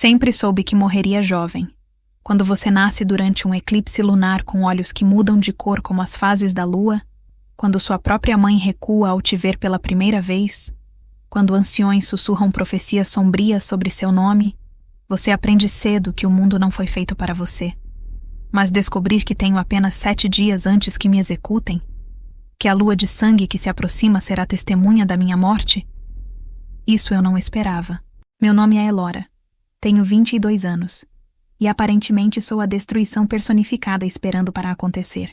Sempre soube que morreria jovem. Quando você nasce durante um eclipse lunar com olhos que mudam de cor como as fases da lua, quando sua própria mãe recua ao te ver pela primeira vez, quando anciões sussurram profecias sombrias sobre seu nome, você aprende cedo que o mundo não foi feito para você. Mas descobrir que tenho apenas 7 dias antes que me executem, que a lua de sangue que se aproxima será testemunha da minha morte, isso eu não esperava. Meu nome é Elora. Tenho 22 anos. E aparentemente sou a destruição personificada esperando para acontecer.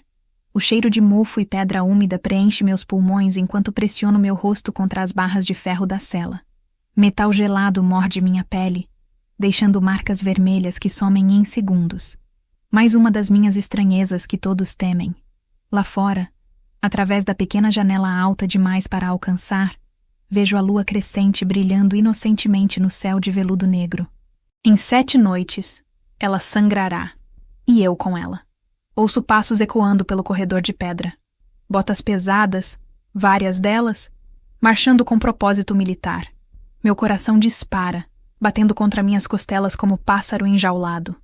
O cheiro de mofo e pedra úmida preenche meus pulmões enquanto pressiono meu rosto contra as barras de ferro da cela. Metal gelado morde minha pele, deixando marcas vermelhas que somem em segundos. Mais uma das minhas estranhezas que todos temem. Lá fora, através da pequena janela alta demais para alcançar, vejo a lua crescente brilhando inocentemente no céu de veludo negro. Em 7 noites, ela sangrará, e eu com ela. Ouço passos ecoando pelo corredor de pedra. Botas pesadas, várias delas, marchando com propósito militar. Meu coração dispara, batendo contra minhas costelas como pássaro enjaulado.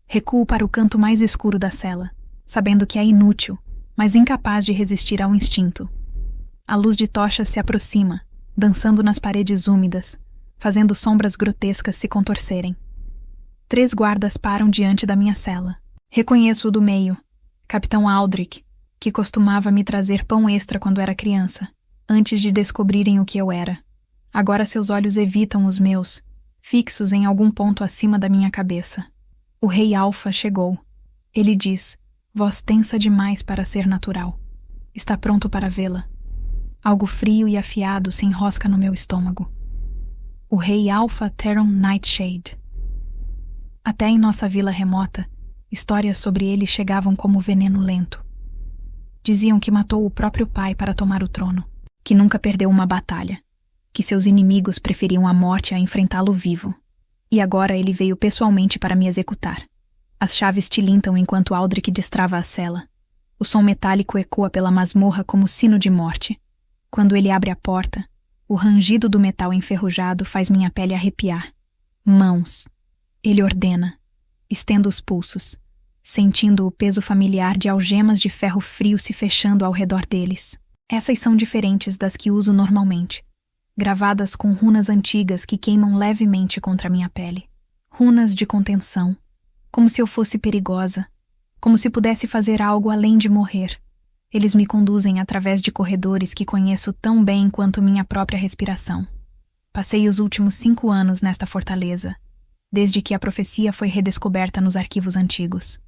Recuo para o canto mais escuro da cela, sabendo que é inútil, mas incapaz de resistir ao instinto. A luz de tochas se aproxima, dançando nas paredes úmidas, fazendo sombras grotescas se contorcerem. 3 guardas param diante da minha cela. Reconheço o do meio, Capitão Aldrich, que costumava me trazer pão extra quando era criança, antes de descobrirem o que eu era. Agora seus olhos evitam os meus, fixos em algum ponto acima da minha cabeça. O Rei Alfa chegou. Ele diz, voz tensa demais para ser natural. Está pronto para vê-la. Algo frio e afiado se enrosca no meu estômago. O Rei Alfa Theron Nightshade. Até em nossa vila remota, histórias sobre ele chegavam como veneno lento. Diziam que matou o próprio pai para tomar o trono, que nunca perdeu uma batalha, que seus inimigos preferiam a morte a enfrentá-lo vivo. E agora ele veio pessoalmente para me executar. As chaves tilintam enquanto Aldrich destrava a cela. O som metálico ecoa pela masmorra como sino de morte. Quando ele abre a porta, o rangido do metal enferrujado faz minha pele arrepiar. Mãos. Ele ordena. Estendo os pulsos, sentindo o peso familiar de algemas de ferro frio se fechando ao redor deles. Essas são diferentes das que uso normalmente, gravadas com runas antigas que queimam levemente contra minha pele. Runas de contenção, como se eu fosse perigosa, como se pudesse fazer algo além de morrer. Eles me conduzem através de corredores que conheço tão bem quanto minha própria respiração. Passei os últimos 5 anos nesta fortaleza, desde que a profecia foi redescoberta nos arquivos antigos.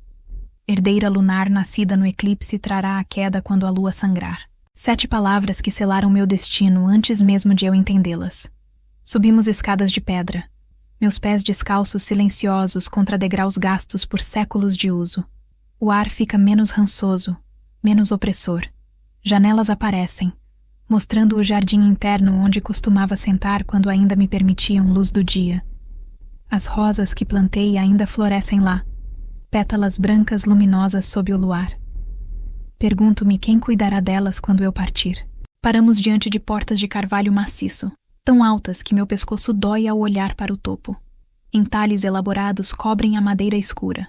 Herdeira lunar nascida no eclipse trará a queda quando a lua sangrar. 7 palavras que selaram meu destino antes mesmo de eu entendê-las. Subimos escadas de pedra, meus pés descalços silenciosos contra degraus gastos por séculos de uso. O ar fica menos rançoso, menos opressor. Janelas aparecem, mostrando o jardim interno onde costumava sentar quando ainda me permitiam luz do dia. As rosas que plantei ainda florescem lá, pétalas brancas luminosas sob o luar. Pergunto-me quem cuidará delas quando eu partir. Paramos diante de portas de carvalho maciço, tão altas que meu pescoço dói ao olhar para o topo. Entalhes elaborados cobrem a madeira escura.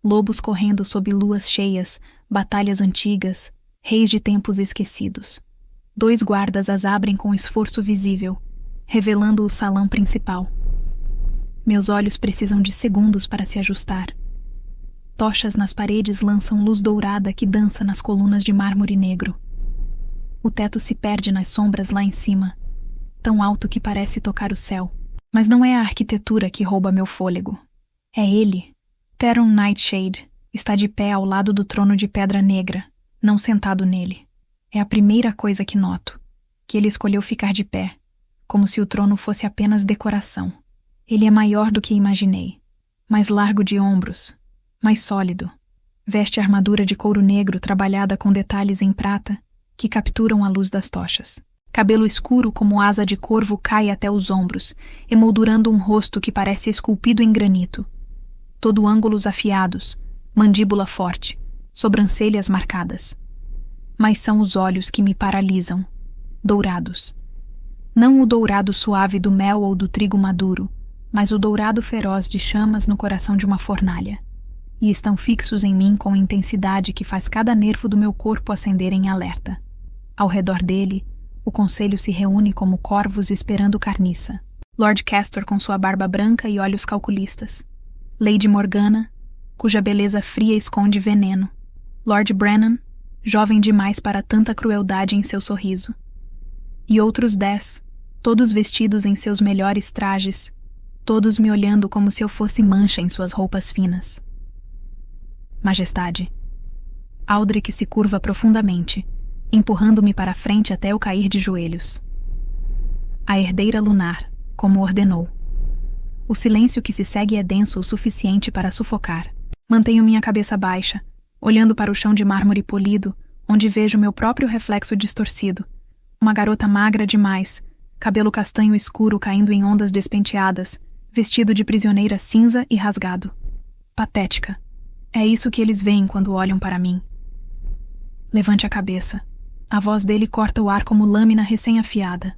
Lobos correndo sob luas cheias, batalhas antigas, reis de tempos esquecidos. 2 guardas as abrem com esforço visível, revelando o salão principal. Meus olhos precisam de segundos para se ajustar. Tochas nas paredes lançam luz dourada que dança nas colunas de mármore negro. O teto se perde nas sombras lá em cima, tão alto que parece tocar o céu. Mas não é a arquitetura que rouba meu fôlego. É ele. Theron Nightshade está de pé ao lado do trono de pedra negra, não sentado nele. É a primeira coisa que noto, que ele escolheu ficar de pé, como se o trono fosse apenas decoração. Ele é maior do que imaginei, mais largo de ombros, mais sólido. Veste armadura de couro negro trabalhada com detalhes em prata que capturam a luz das tochas. Cabelo escuro como asa de corvo cai até os ombros, emoldurando um rosto que parece esculpido em granito. Todo ângulos afiados, mandíbula forte, sobrancelhas marcadas. Mas são os olhos que me paralisam, dourados. Não o dourado suave do mel ou do trigo maduro, mas o dourado feroz de chamas no coração de uma fornalha, e estão fixos em mim com intensidade que faz cada nervo do meu corpo acender em alerta. Ao redor dele, o conselho se reúne como corvos esperando carniça. Lord Castor com sua barba branca e olhos calculistas. Lady Morgana, cuja beleza fria esconde veneno. Lord Brennan, jovem demais para tanta crueldade em seu sorriso. E outros 10, todos vestidos em seus melhores trajes, todos me olhando como se eu fosse mancha em suas roupas finas. Majestade. Aldrich se curva profundamente, empurrando-me para a frente até eu cair de joelhos. A herdeira lunar, como ordenou. O silêncio que se segue é denso o suficiente para sufocar. Mantenho minha cabeça baixa, olhando para o chão de mármore polido, onde vejo meu próprio reflexo distorcido. Uma garota magra demais, cabelo castanho escuro caindo em ondas despenteadas, vestido de prisioneira cinza e rasgado. Patética. É isso que eles veem quando olham para mim. Levante a cabeça. A voz dele corta o ar como lâmina recém-afiada.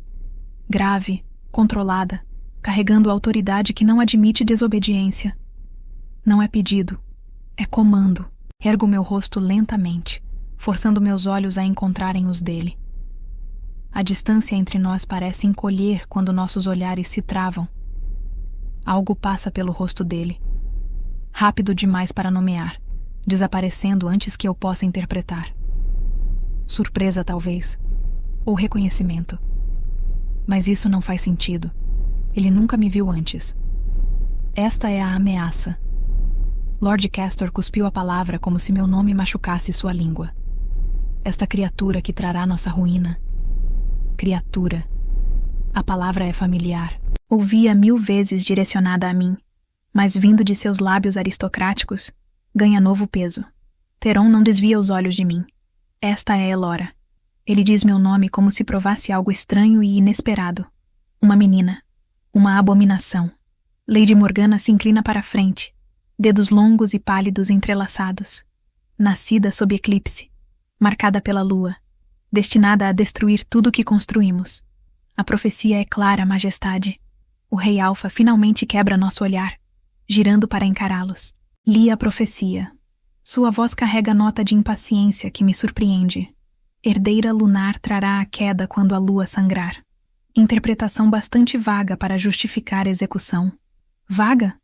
Grave, controlada, carregando a autoridade que não admite desobediência. Não é pedido, é comando. Ergo meu rosto lentamente, forçando meus olhos a encontrarem os dele. A distância entre nós parece encolher quando nossos olhares se travam. Algo passa pelo rosto dele. Rápido demais para nomear, desaparecendo antes que eu possa interpretar. Surpresa, talvez, ou reconhecimento. Mas isso não faz sentido. Ele nunca me viu antes. Esta é a ameaça. Lord Castor cuspiu a palavra como se meu nome machucasse sua língua. Esta criatura que trará nossa ruína. Criatura. A palavra é familiar. Ouvi-a 1000 vezes direcionada a mim, mas vindo de seus lábios aristocráticos, ganha novo peso. Theron não desvia os olhos de mim. Esta é Elora. Ele diz meu nome como se provasse algo estranho e inesperado. Uma menina. Uma abominação. Lady Morgana se inclina para a frente, dedos longos e pálidos entrelaçados. Nascida sob eclipse, marcada pela lua, destinada a destruir tudo o que construímos. A profecia é clara, majestade. O Rei Alfa finalmente quebra nosso olhar, girando para encará-los. Li a profecia. Sua voz carrega nota de impaciência que me surpreende. Herdeira lunar trará a queda quando a lua sangrar. Interpretação bastante vaga para justificar a execução. Vaga?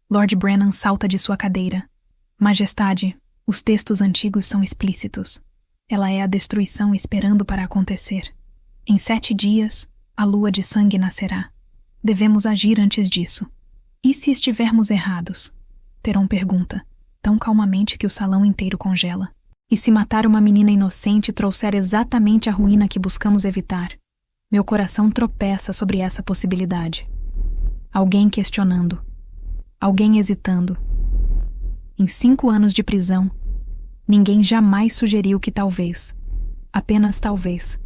Lord Brennan salta de sua cadeira. Majestade, os textos antigos são explícitos. Ela é a destruição esperando para acontecer. Em 7 dias, a lua de sangue nascerá. Devemos agir antes disso. E se estivermos errados? Theron pergunta, tão calmamente que o salão inteiro congela. E se matar uma menina inocente trouxer exatamente a ruína que buscamos evitar? Meu coração tropeça sobre essa possibilidade. Alguém questionando. Alguém hesitando. Em 5 anos de prisão, ninguém jamais sugeriu que talvez, apenas talvez,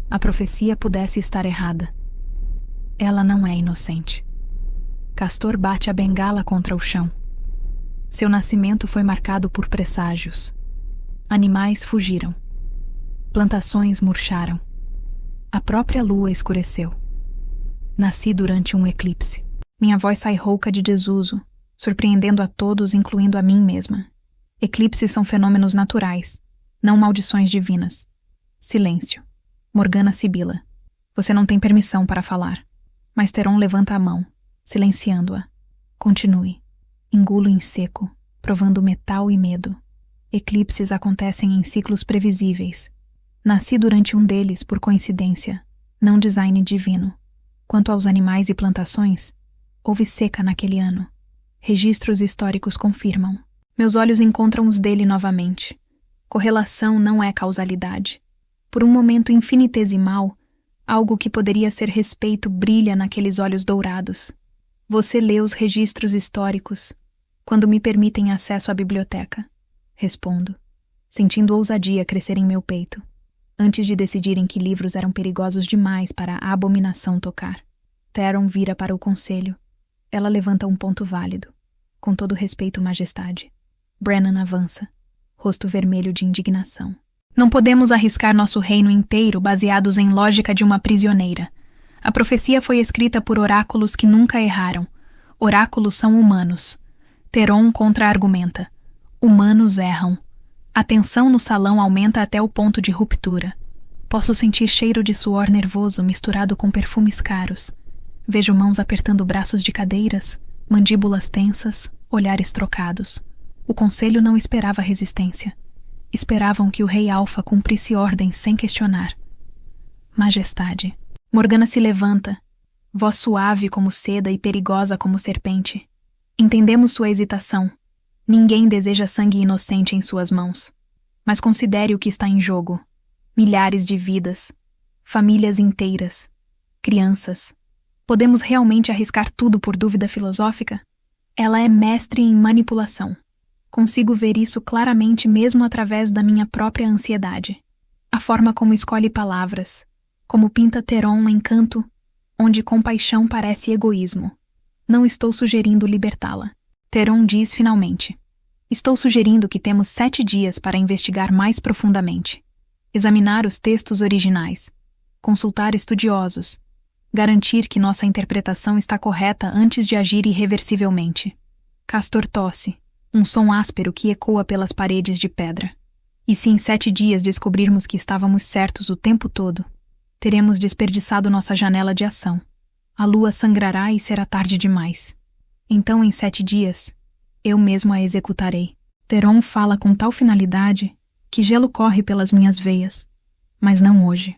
a profecia pudesse estar errada. Ela não é inocente. Castor bate a bengala contra o chão. Seu nascimento foi marcado por presságios. Animais fugiram. Plantações murcharam. A própria lua escureceu. Nasci durante um eclipse. Minha voz sai rouca de desuso, surpreendendo a todos, incluindo a mim mesma. Eclipses são fenômenos naturais, não maldições divinas. Silêncio. Morgana sibila. Você não tem permissão para falar. Mas Theron levanta a mão, silenciando-a. Continue. Engulo em seco, provando metal e medo. Eclipses acontecem em ciclos previsíveis. Nasci durante um deles por coincidência, não design divino. Quanto aos animais e plantações, houve seca naquele ano. Registros históricos confirmam. Meus olhos encontram os dele novamente. Correlação não é causalidade. Por um momento infinitesimal, algo que poderia ser respeito brilha naqueles olhos dourados. Você lê os registros históricos quando me permitem acesso à biblioteca. Respondo, sentindo ousadia crescer em meu peito, antes de decidirem que livros eram perigosos demais para a abominação tocar. Theron vira para o conselho. Ela levanta um ponto válido. Com todo respeito, majestade. Brennan avança, rosto vermelho de indignação. Não podemos arriscar nosso reino inteiro baseados em lógica de uma prisioneira. A profecia foi escrita por oráculos que nunca erraram. Oráculos são humanos. Teron contra-argumenta. Humanos erram. A tensão no salão aumenta até o ponto de ruptura. Posso sentir cheiro de suor nervoso misturado com perfumes caros. Vejo mãos apertando braços de cadeiras, mandíbulas tensas, olhares trocados. O conselho não esperava resistência. Esperavam que o rei Alfa cumprisse ordens sem questionar. Majestade. Morgana se levanta, voz suave como seda e perigosa como serpente. Entendemos sua hesitação. Ninguém deseja sangue inocente em suas mãos. Mas considere o que está em jogo. Milhares de vidas, famílias inteiras, crianças. Podemos realmente arriscar tudo por dúvida filosófica? Ela é mestre em manipulação. Consigo ver isso claramente mesmo através da minha própria ansiedade. A forma como escolhe palavras, como pinta Teron em canto, onde compaixão parece egoísmo. Não estou sugerindo libertá-la. Teron diz finalmente. Estou sugerindo que temos 7 dias para investigar mais profundamente. Examinar os textos originais. Consultar estudiosos. Garantir que nossa interpretação está correta antes de agir irreversivelmente. Castor tosse, um som áspero que ecoa pelas paredes de pedra. E se em 7 dias descobrirmos que estávamos certos o tempo todo, teremos desperdiçado nossa janela de ação. A lua sangrará e será tarde demais. Então, em 7 dias, eu mesmo a executarei. Teron fala com tal finalidade que gelo corre pelas minhas veias. Mas não hoje.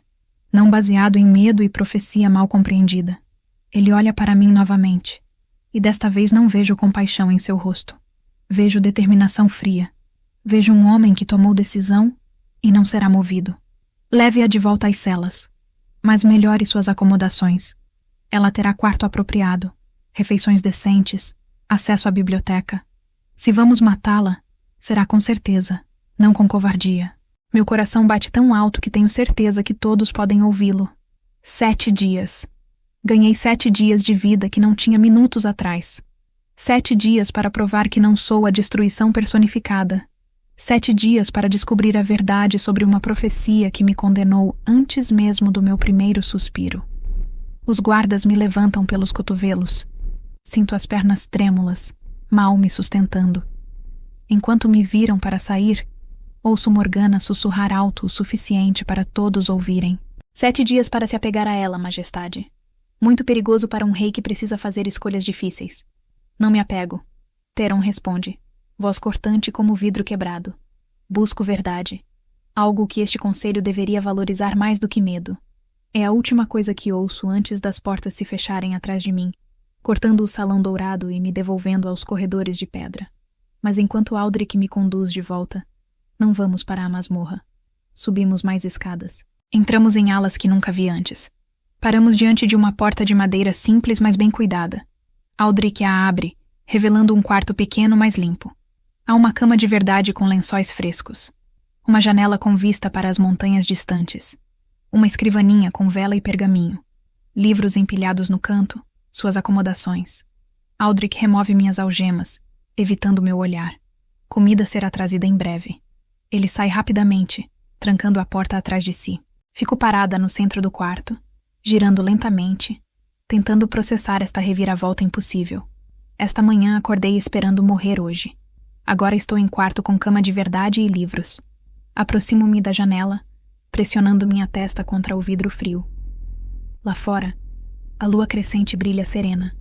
Não baseado em medo e profecia mal compreendida. Ele olha para mim novamente. E desta vez não vejo compaixão em seu rosto. Vejo determinação fria. Vejo um homem que tomou decisão e não será movido. Leve-a de volta às celas. Mas melhore suas acomodações. Ela terá quarto apropriado, refeições decentes, acesso à biblioteca. Se vamos matá-la, será com certeza, não com covardia. Meu coração bate tão alto que tenho certeza que todos podem ouvi-lo. 7 dias. Ganhei 7 dias de vida que não tinha minutos atrás. 7 dias para provar que não sou a destruição personificada. 7 dias para descobrir a verdade sobre uma profecia que me condenou antes mesmo do meu primeiro suspiro. Os guardas me levantam pelos cotovelos. Sinto as pernas trêmulas, mal me sustentando. Enquanto me viram para sair, ouço Morgana sussurrar alto o suficiente para todos ouvirem. 7 dias para se apegar a ela, majestade. Muito perigoso para um rei que precisa fazer escolhas difíceis. Não me apego. Teron responde, voz cortante como vidro quebrado. Busco verdade. Algo que este conselho deveria valorizar mais do que medo. É a última coisa que ouço antes das portas se fecharem atrás de mim, cortando o salão dourado e me devolvendo aos corredores de pedra. Mas enquanto Aldrich me conduz de volta, não vamos para a masmorra. Subimos mais escadas. Entramos em alas que nunca vi antes. Paramos diante de uma porta de madeira simples, mas bem cuidada. Aldrich a abre, revelando um quarto pequeno, mas limpo. Há uma cama de verdade com lençóis frescos. Uma janela com vista para as montanhas distantes. Uma escrivaninha com vela e pergaminho. Livros empilhados no canto, suas acomodações. Aldrich remove minhas algemas, evitando meu olhar. Comida será trazida em breve. Ele sai rapidamente, trancando a porta atrás de si. Fico parada no centro do quarto, girando lentamente, tentando processar esta reviravolta impossível. Esta manhã acordei esperando morrer hoje. Agora estou em quarto com cama de verdade e livros. Aproximo-me da janela, pressionando minha testa contra o vidro frio. Lá fora, a lua crescente brilha serena.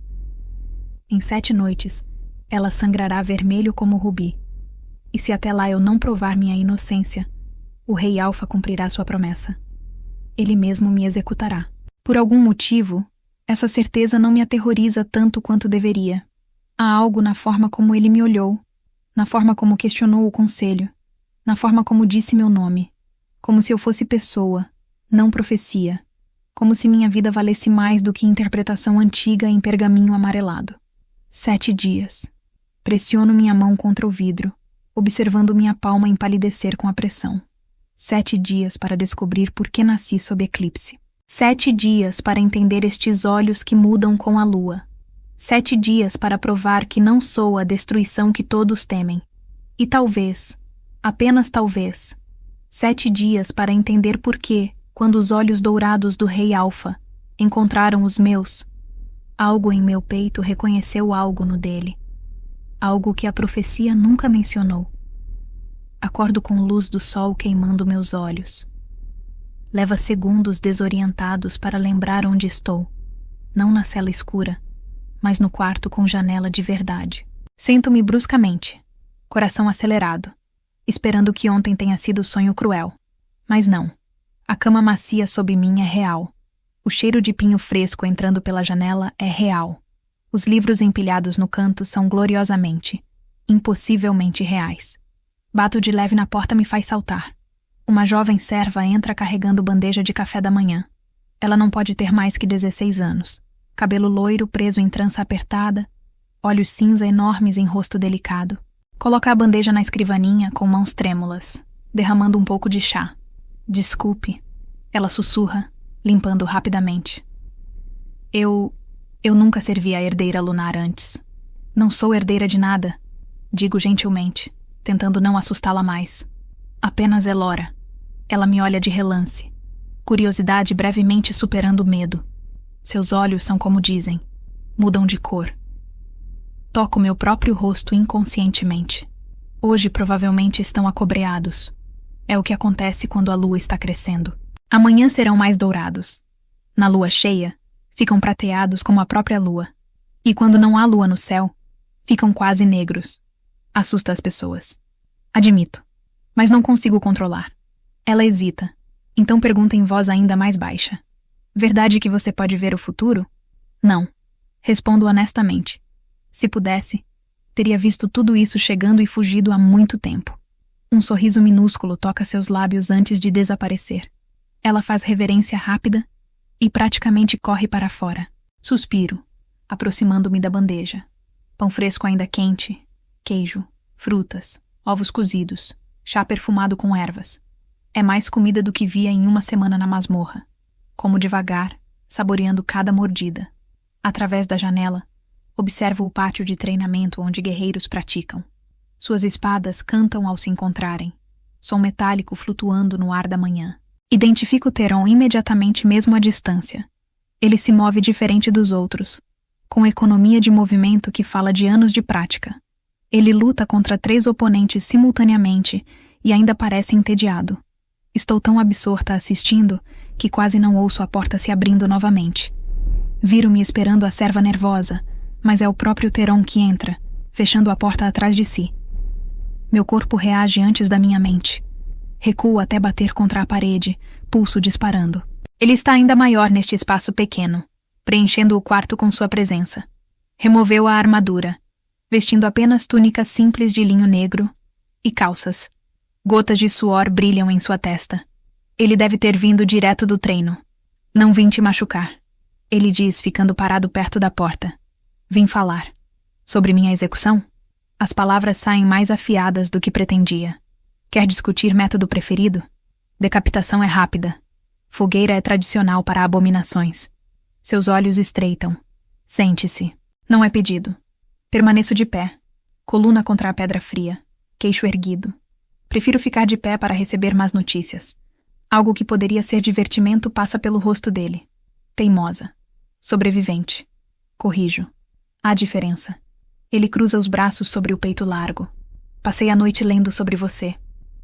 Em 7 noites, ela sangrará vermelho como rubi. E se até lá eu não provar minha inocência, o rei Alfa cumprirá sua promessa. Ele mesmo me executará. Por algum motivo, essa certeza não me aterroriza tanto quanto deveria. Há algo na forma como ele me olhou, na forma como questionou o conselho, na forma como disse meu nome, como se eu fosse pessoa, não profecia, como se minha vida valesse mais do que interpretação antiga em pergaminho amarelado. 7 dias. Pressiono minha mão contra o vidro, observando minha palma empalidecer com a pressão. 7 dias para descobrir por que nasci sob eclipse. 7 dias para entender estes olhos que mudam com a lua. 7 dias para provar que não sou a destruição que todos temem. E talvez, apenas talvez, 7 dias para entender por que, quando os olhos dourados do rei Alfa encontraram os meus, Algo em meu peito reconheceu algo no dele. Algo que a profecia nunca mencionou. Acordo com luz do sol queimando meus olhos. Leva segundos desorientados para lembrar onde estou. Não na cela escura, mas no quarto com janela de verdade. Sento-me bruscamente, coração acelerado, esperando que ontem tenha sido sonho cruel. Mas não. A cama macia sob mim é real. O cheiro de pinho fresco entrando pela janela é real. Os livros empilhados no canto são gloriosamente, impossivelmente reais. Bato de leve na porta me faz saltar. Uma jovem serva entra carregando bandeja de café da manhã. Ela não pode ter mais que 16 anos. Cabelo loiro preso em trança apertada, olhos cinza enormes em rosto delicado. Coloca a bandeja na escrivaninha com mãos trêmulas, derramando um pouco de chá. Desculpe, ela sussurra, limpando rapidamente. Eu nunca servi a herdeira lunar antes. Não sou herdeira de nada, digo gentilmente, tentando não assustá-la mais. Apenas Elora. Ela me olha de relance, curiosidade brevemente superando o medo. Seus olhos são como dizem, mudam de cor. Toco meu próprio rosto inconscientemente. Hoje provavelmente estão acobreados. É o que acontece quando a lua está crescendo. Amanhã serão mais dourados. Na lua cheia, ficam prateados como a própria lua. E quando não há lua no céu, ficam quase negros. Assusta as pessoas. Admito, mas não consigo controlar. Ela hesita, então pergunta em voz ainda mais baixa. Verdade que você pode ver o futuro? Não. Respondo honestamente. Se pudesse, teria visto tudo isso chegando e fugido há muito tempo. Um sorriso minúsculo toca seus lábios antes de desaparecer. Ela faz reverência rápida e praticamente corre para fora. Suspiro, aproximando-me da bandeja. Pão fresco ainda quente, queijo, frutas, ovos cozidos, chá perfumado com ervas. É mais comida do que via em uma semana na masmorra. Como devagar, saboreando cada mordida. Através da janela, observo o pátio de treinamento onde guerreiros praticam. Suas espadas cantam ao se encontrarem. Som metálico flutuando no ar da manhã. Identifico Teron imediatamente mesmo à distância. Ele se move diferente dos outros, com economia de movimento que fala de anos de prática. Ele luta contra 3 oponentes simultaneamente e ainda parece entediado. Estou tão absorta assistindo que quase não ouço a porta se abrindo novamente. Viro-me esperando a serva nervosa, mas é o próprio Teron que entra, fechando a porta atrás de si. Meu corpo reage antes da minha mente. Recuo até bater contra a parede, pulso disparando. Ele está ainda maior neste espaço pequeno, preenchendo o quarto com sua presença. Removeu a armadura, vestindo apenas túnica simples de linho negro e calças. Gotas de suor brilham em sua testa. Ele deve ter vindo direto do treino. Não vim te machucar, ele diz, ficando parado perto da porta. Vim falar. Sobre minha execução? As palavras saem mais afiadas do que pretendia. Quer discutir método preferido? Decapitação é rápida. Fogueira é tradicional para abominações. Seus olhos estreitam. Sente-se. Não é pedido. Permaneço de pé, coluna contra a pedra fria, queixo erguido. Prefiro ficar de pé para receber más notícias. Algo que poderia ser divertimento passa pelo rosto dele. Teimosa. Sobrevivente. Corrijo. Há diferença. Ele cruza os braços sobre o peito largo. Passei a noite lendo sobre você.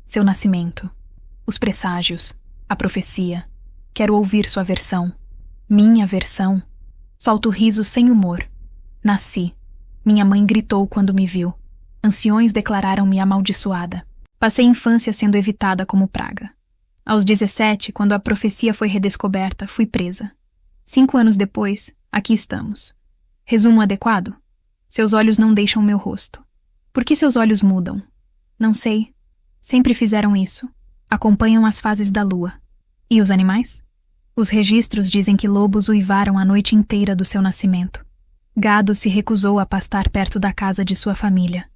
Seu nascimento. Os presságios. A profecia. Quero ouvir sua versão. Minha versão. Solto riso sem humor. Nasci. Minha mãe gritou quando me viu. Anciões declararam-me amaldiçoada. Passei infância sendo evitada como praga. Aos 17, quando a profecia foi redescoberta, fui presa. 5 anos depois, aqui estamos. Resumo adequado? Seus olhos não deixam meu rosto. Por que seus olhos mudam? Não sei. Sempre fizeram isso. Acompanham as fases da lua. E os animais? Os registros dizem que lobos uivaram a noite inteira do seu nascimento. Gado se recusou a pastar perto da casa de sua família.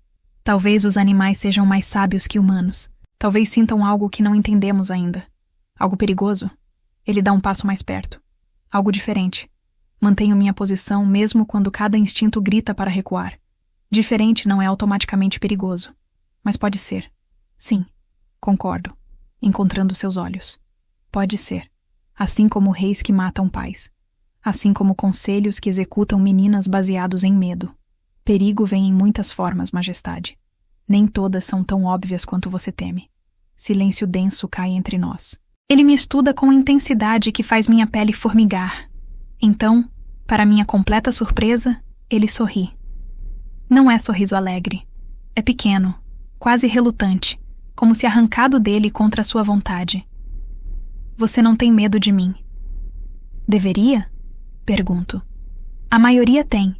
Talvez os animais sejam mais sábios que humanos. Talvez sintam algo que não entendemos ainda. Algo perigoso. Ele dá um passo mais perto. Algo diferente. Mantenho minha posição mesmo quando cada instinto grita para recuar. Diferente não é automaticamente perigoso. Mas pode ser. Sim, concordo. Encontrando seus olhos. Pode ser. Assim como reis que matam pais. assim como conselhos que executam meninas baseados em medo. Perigo vem em muitas formas, majestade. Nem todas são tão óbvias quanto você teme. Silêncio denso cai entre nós. Ele me estuda com intensidade que faz minha pele formigar. Então, para minha completa surpresa, ele sorri. Não é sorriso alegre. É pequeno, quase relutante, como se arrancado dele contra sua vontade. Você não tem medo de mim. Deveria? Pergunto. A maioria tem.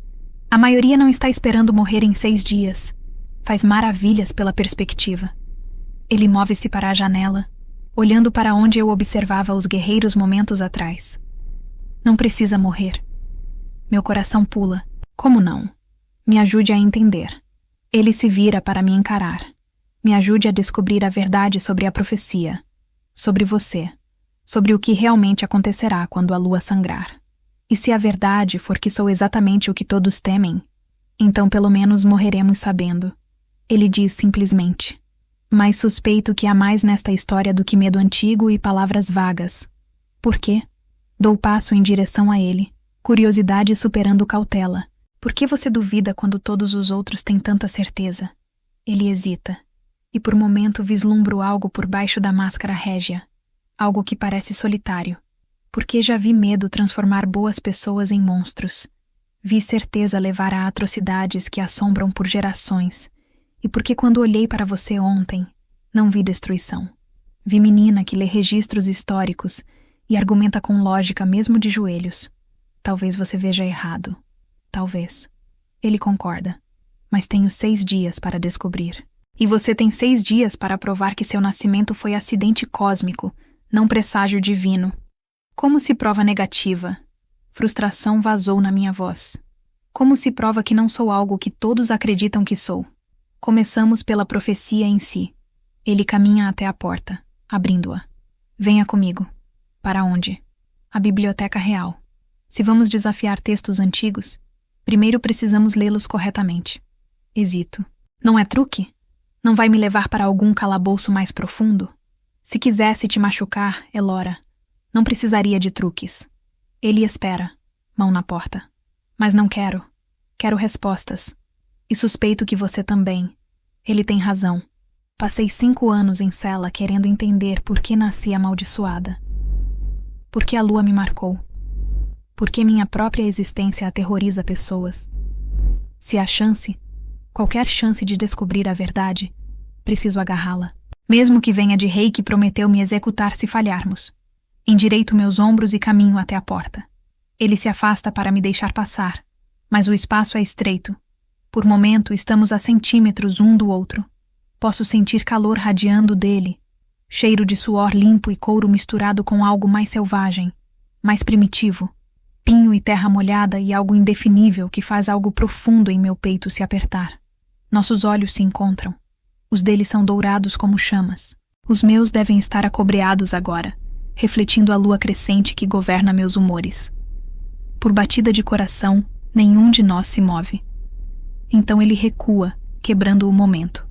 A maioria não está esperando morrer em 6 dias. Faz maravilhas pela perspectiva. Ele move-se para a janela, olhando para onde eu observava os guerreiros momentos atrás. Não precisa morrer. Meu coração pula. Como não? Me ajude a entender. Ele se vira para me encarar. Me ajude a descobrir a verdade sobre a profecia, sobre você, sobre o que realmente acontecerá quando a lua sangrar. E se a verdade for que sou exatamente o que todos temem, então pelo menos morreremos sabendo. Ele diz simplesmente. Mas suspeito que há mais nesta história do que medo antigo e palavras vagas. Por quê? Dou passo em direção a ele, curiosidade superando cautela. Por que você duvida quando todos os outros têm tanta certeza? Ele hesita, e por momento vislumbro algo por baixo da máscara régia, algo que parece solitário. Porque já vi medo transformar boas pessoas em monstros. Vi certeza levar a atrocidades que assombram por gerações. E porque quando olhei para você ontem, não vi destruição. Vi menina que lê registros históricos e argumenta com lógica mesmo de joelhos. Talvez você veja errado. Talvez. Ele concorda. Mas tenho 6 dias para descobrir. E você tem 6 dias para provar que seu nascimento foi acidente cósmico, não presságio divino. Como se prova negativa? Frustração vazou na minha voz. Como se prova que não sou algo que todos acreditam que sou? Começamos pela profecia em si. Ele caminha até a porta, abrindo-a. Venha comigo. Para onde? A Biblioteca Real. Se vamos desafiar textos antigos, primeiro precisamos lê-los corretamente. Hesito. Não é truque? Não vai me levar para algum calabouço mais profundo? Se quisesse te machucar, Elora, não precisaria de truques. Ele espera, mão na porta. Mas não quero. Quero respostas. E suspeito que você também. Ele tem razão. Passei 5 anos em cela querendo entender por que nasci amaldiçoada. Por que a lua me marcou? Por que minha própria existência aterroriza pessoas? Se há chance, qualquer chance de descobrir a verdade, preciso agarrá-la. Mesmo que venha de rei que prometeu me executar se falharmos. Endireito meus ombros e caminho até a porta. Ele se afasta para me deixar passar, mas o espaço é estreito. Por momento, estamos a centímetros um do outro. Posso sentir calor radiando dele, cheiro de suor limpo e couro misturado com algo mais selvagem, mais primitivo, pinho e terra molhada e algo indefinível que faz algo profundo em meu peito se apertar. Nossos olhos se encontram. Os dele são dourados como chamas. Os meus devem estar acobreados agora, refletindo a lua crescente que governa meus humores. Por batida de coração, nenhum de nós se move. Então ele recua, quebrando o momento.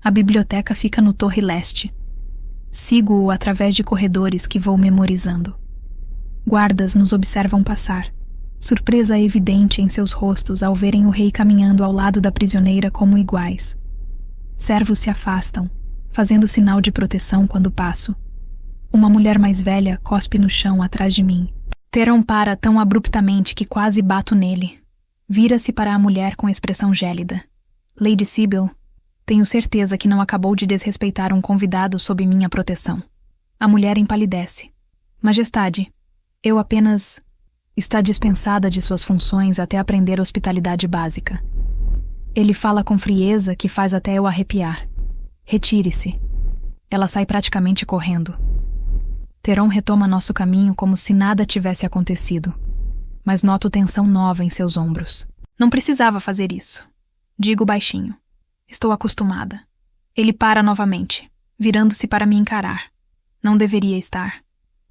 A biblioteca fica no Torre Leste. Sigo-o através de corredores que vou memorizando. Guardas nos observam passar, surpresa evidente em seus rostos ao verem o rei caminhando ao lado da prisioneira como iguais. Servos se afastam, fazendo sinal de proteção quando passo. Uma mulher mais velha cospe no chão atrás de mim. Theron para tão abruptamente que quase bato nele. Vira-se para a mulher com expressão gélida. Lady Sibyl, tenho certeza que não acabou de desrespeitar um convidado sob minha proteção. A mulher empalidece. Majestade, eu apenas... Está dispensada de suas funções até aprender hospitalidade básica. Ele fala com frieza que faz até eu arrepiar. Retire-se. Ela sai praticamente correndo. Theron retoma nosso caminho como se nada tivesse acontecido. Mas noto tensão nova em seus ombros. Não precisava fazer isso. Digo baixinho. Estou acostumada. Ele para novamente, virando-se para me encarar. Não deveria estar.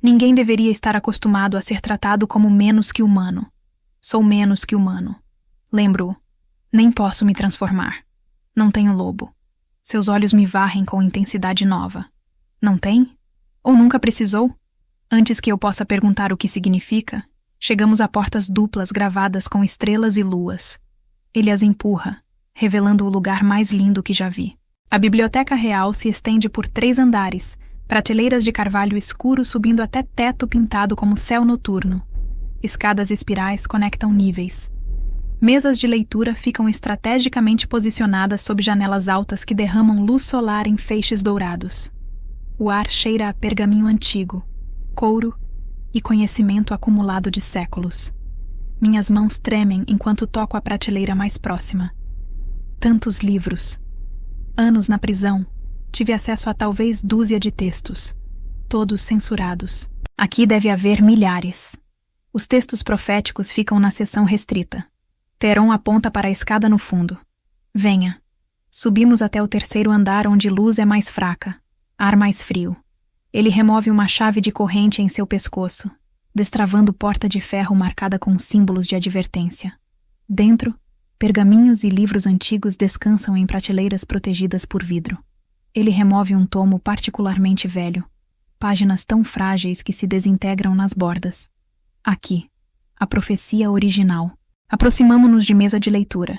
Ninguém deveria estar acostumado a ser tratado como menos que humano. Sou menos que humano. Lembro-o. Nem posso me transformar. Não tenho lobo. Seus olhos me varrem com intensidade nova. Não tem? Ou nunca precisou? Antes que eu possa perguntar o que significa, Chegamos a portas duplas gravadas com estrelas e luas. Ele as empurra, revelando o lugar mais lindo que já vi. A Biblioteca Real se estende por 3 andares, prateleiras de carvalho escuro subindo até teto pintado como céu noturno. Escadas espirais conectam níveis. Mesas de leitura ficam estrategicamente posicionadas sob janelas altas que derramam luz solar em feixes dourados. O ar cheira a pergaminho antigo, couro e conhecimento acumulado de séculos. Minhas mãos tremem enquanto toco a prateleira mais próxima. Tantos livros. Anos na prisão, tive acesso a talvez dúzia de textos, todos censurados. Aqui deve haver milhares. Os textos proféticos ficam na seção restrita. Theron aponta para a escada no fundo. Venha. Subimos até o 3º andar, onde luz é mais fraca, ar mais frio. Ele remove uma chave de corrente em seu pescoço, destravando porta de ferro marcada com símbolos de advertência. Dentro, pergaminhos e livros antigos descansam em prateleiras protegidas por vidro. Ele remove um tomo particularmente velho, páginas tão frágeis que se desintegram nas bordas. Aqui, a profecia original. Aproximamo-nos de mesa de leitura.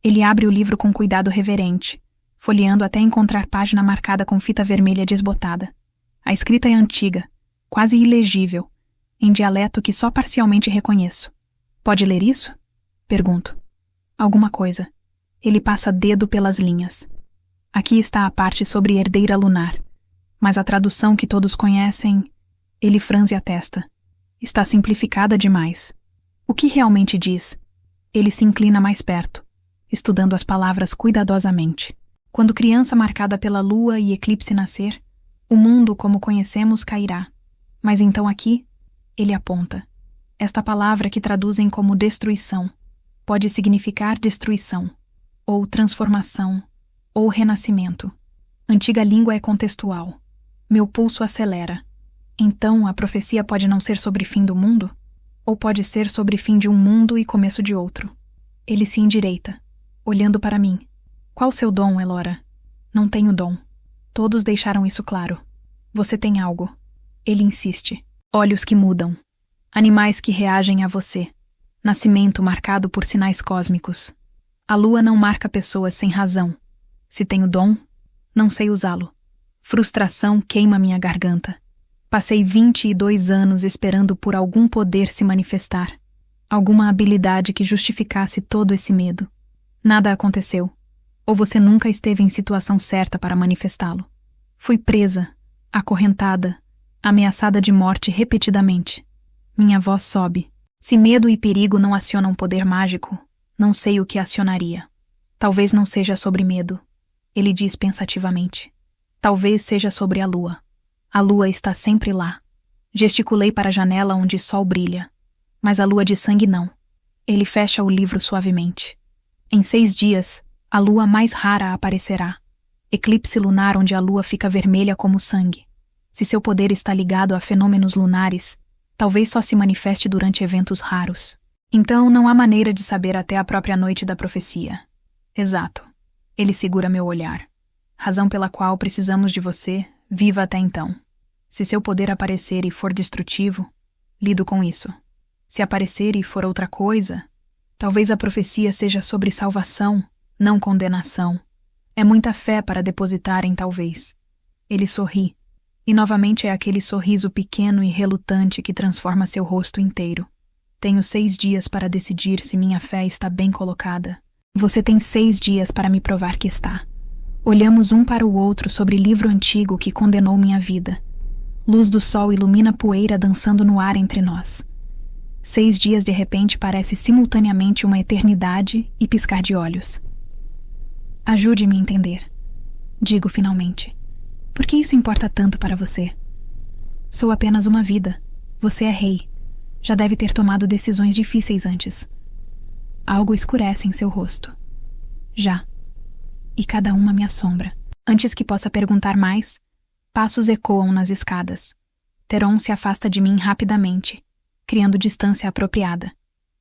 Ele abre o livro com cuidado reverente, folheando até encontrar página marcada com fita vermelha desbotada. A escrita é antiga, quase ilegível, em dialeto que só parcialmente reconheço. Pode ler isso? Pergunto. Alguma coisa. Ele passa dedo pelas linhas. Aqui está a parte sobre herdeira lunar, mas a tradução que todos conhecem... Ele franze a testa. Está simplificada demais. O que realmente diz? Ele se inclina mais perto, estudando as palavras cuidadosamente. Quando criança marcada pela lua e eclipse nascer, o mundo como conhecemos cairá. Mas então aqui, ele aponta. Esta palavra que traduzem como destruição pode significar destruição, ou transformação, ou renascimento. Antiga língua é contextual. Meu pulso acelera. Então a profecia pode não ser sobre fim do mundo? Ou pode ser sobre fim de um mundo e começo de outro? Ele se endireita, olhando para mim. Qual seu dom, Elora? Não tenho dom. Todos deixaram isso claro. Você tem algo. Ele insiste. Olhos que mudam. Animais que reagem a você. Nascimento marcado por sinais cósmicos. A lua não marca pessoas sem razão. Se tenho dom, não sei usá-lo. Frustração queima minha garganta. Passei 22 anos esperando por algum poder se manifestar. Alguma habilidade que justificasse todo esse medo. Nada aconteceu. Ou você nunca esteve em situação certa para manifestá-lo. Fui presa, acorrentada, ameaçada de morte repetidamente. Minha voz sobe. Se medo e perigo não acionam poder mágico, não sei o que acionaria. Talvez não seja sobre medo, ele diz pensativamente. Talvez seja sobre a lua. A lua está sempre lá. Gesticulei para a janela onde o sol brilha. Mas a lua de sangue não. Ele fecha o livro suavemente. Em 6 dias, a lua mais rara aparecerá. Eclipse lunar onde a lua fica vermelha como sangue. Se seu poder está ligado a fenômenos lunares, talvez só se manifeste durante eventos raros. Então não há maneira de saber até a própria noite da profecia. Exato. Ele segura meu olhar. Razão pela qual precisamos de você, viva até então. Se seu poder aparecer e for destrutivo, lido com isso. Se aparecer e for outra coisa, talvez a profecia seja sobre salvação, não condenação. É muita fé para depositar em talvez. Ele sorri, e novamente é aquele sorriso pequeno e relutante que transforma seu rosto inteiro. Tenho 6 dias para decidir se minha fé está bem colocada. Você tem 6 dias para me provar que está. Olhamos um para o outro sobre livro antigo que condenou minha vida. Luz do sol ilumina poeira dançando no ar entre nós. 6 dias de repente parece simultaneamente uma eternidade e piscar de olhos. Ajude-me a entender. Digo finalmente. Por que isso importa tanto para você? Sou apenas uma vida. Você é rei. Já deve ter tomado decisões difíceis antes. Algo escurece em seu rosto. Já. E cada uma me assombra. Antes que possa perguntar mais, passos ecoam nas escadas. Theron se afasta de mim rapidamente, criando distância apropriada.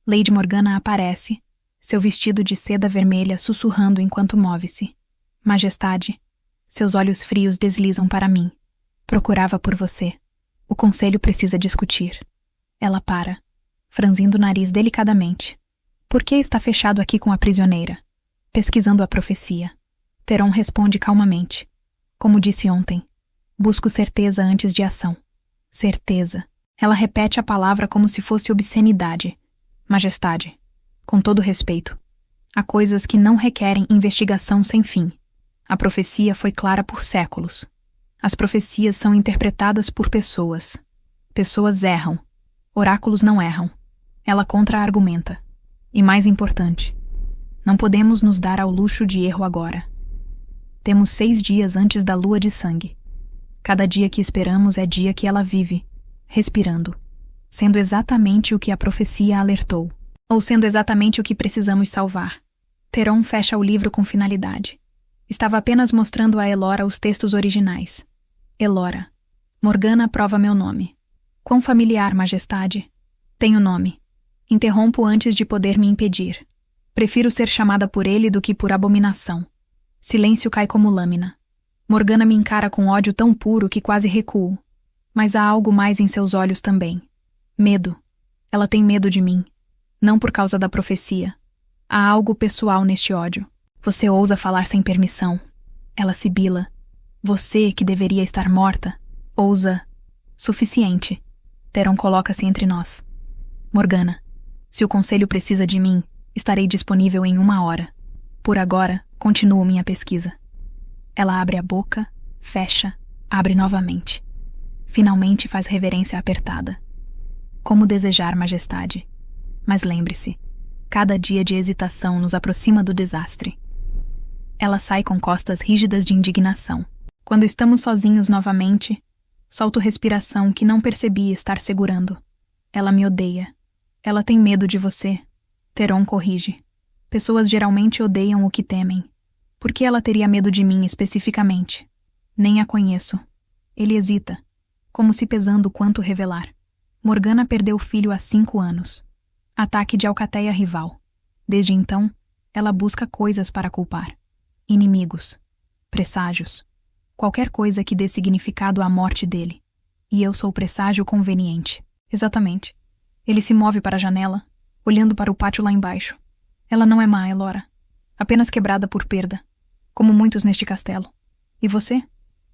Lady Morgana aparece, seu vestido de seda vermelha sussurrando enquanto move-se. Majestade, seus olhos frios deslizam para mim. Procurava por você. O conselho precisa discutir. Ela para. franzindo o nariz delicadamente. Por que está fechado aqui com a prisioneira? Pesquisando a profecia. Theron responde calmamente. Como disse ontem, busco certeza antes de ação. Certeza. Ela repete a palavra como se fosse obscenidade. Majestade. Com todo respeito. Há coisas que não requerem investigação sem fim. A profecia foi clara por séculos. As profecias são interpretadas por pessoas. Pessoas erram. Oráculos não erram. Ela contra-argumenta. E mais importante, não podemos nos dar ao luxo de erro agora. Temos 6 dias antes da lua de sangue. Cada dia que esperamos é dia que ela vive, respirando, sendo exatamente o que a profecia alertou, ou sendo exatamente o que precisamos salvar. Theron fecha o livro com finalidade. Estava apenas mostrando a Elora os textos originais. Elora. Morgana prova meu nome. Quão familiar, majestade. Tenho nome. Interrompo antes de poder me impedir. Prefiro ser chamada por ele do que por abominação. Silêncio cai como lâmina. Morgana me encara com ódio tão puro que quase recuo. Mas há algo mais em seus olhos também. Medo. Ela tem medo de mim. Não por causa da profecia. Há algo pessoal neste ódio. Você ousa falar sem permissão. Ela sibila. Você, que deveria estar morta, ousa... Suficiente. Theron coloca-se entre nós. Morgana, se o conselho precisa de mim, estarei disponível em 1 hora. Por agora, continuo minha pesquisa. Ela abre a boca, fecha, abre novamente. Finalmente faz reverência apertada. Como desejar, majestade. Mas lembre-se, cada dia de hesitação nos aproxima do desastre. Ela sai com costas rígidas de indignação. Quando estamos sozinhos novamente, solto respiração que não percebi estar segurando. Ela me odeia. Ela tem medo de você. Theron corrige. Pessoas geralmente odeiam o que temem. Por que ela teria medo de mim especificamente? Nem a conheço. Ele hesita, como se pesando quanto revelar. Morgana perdeu o filho há 5 anos. Ataque de alcateia rival. Desde então, ela busca coisas para culpar. Inimigos. Presságios. Qualquer coisa que dê significado à morte dele. E eu sou o presságio conveniente. Exatamente. Ele se move para a janela, olhando para o pátio lá embaixo. Ela não é má, Elora. Apenas quebrada por perda. Como muitos neste castelo. E você?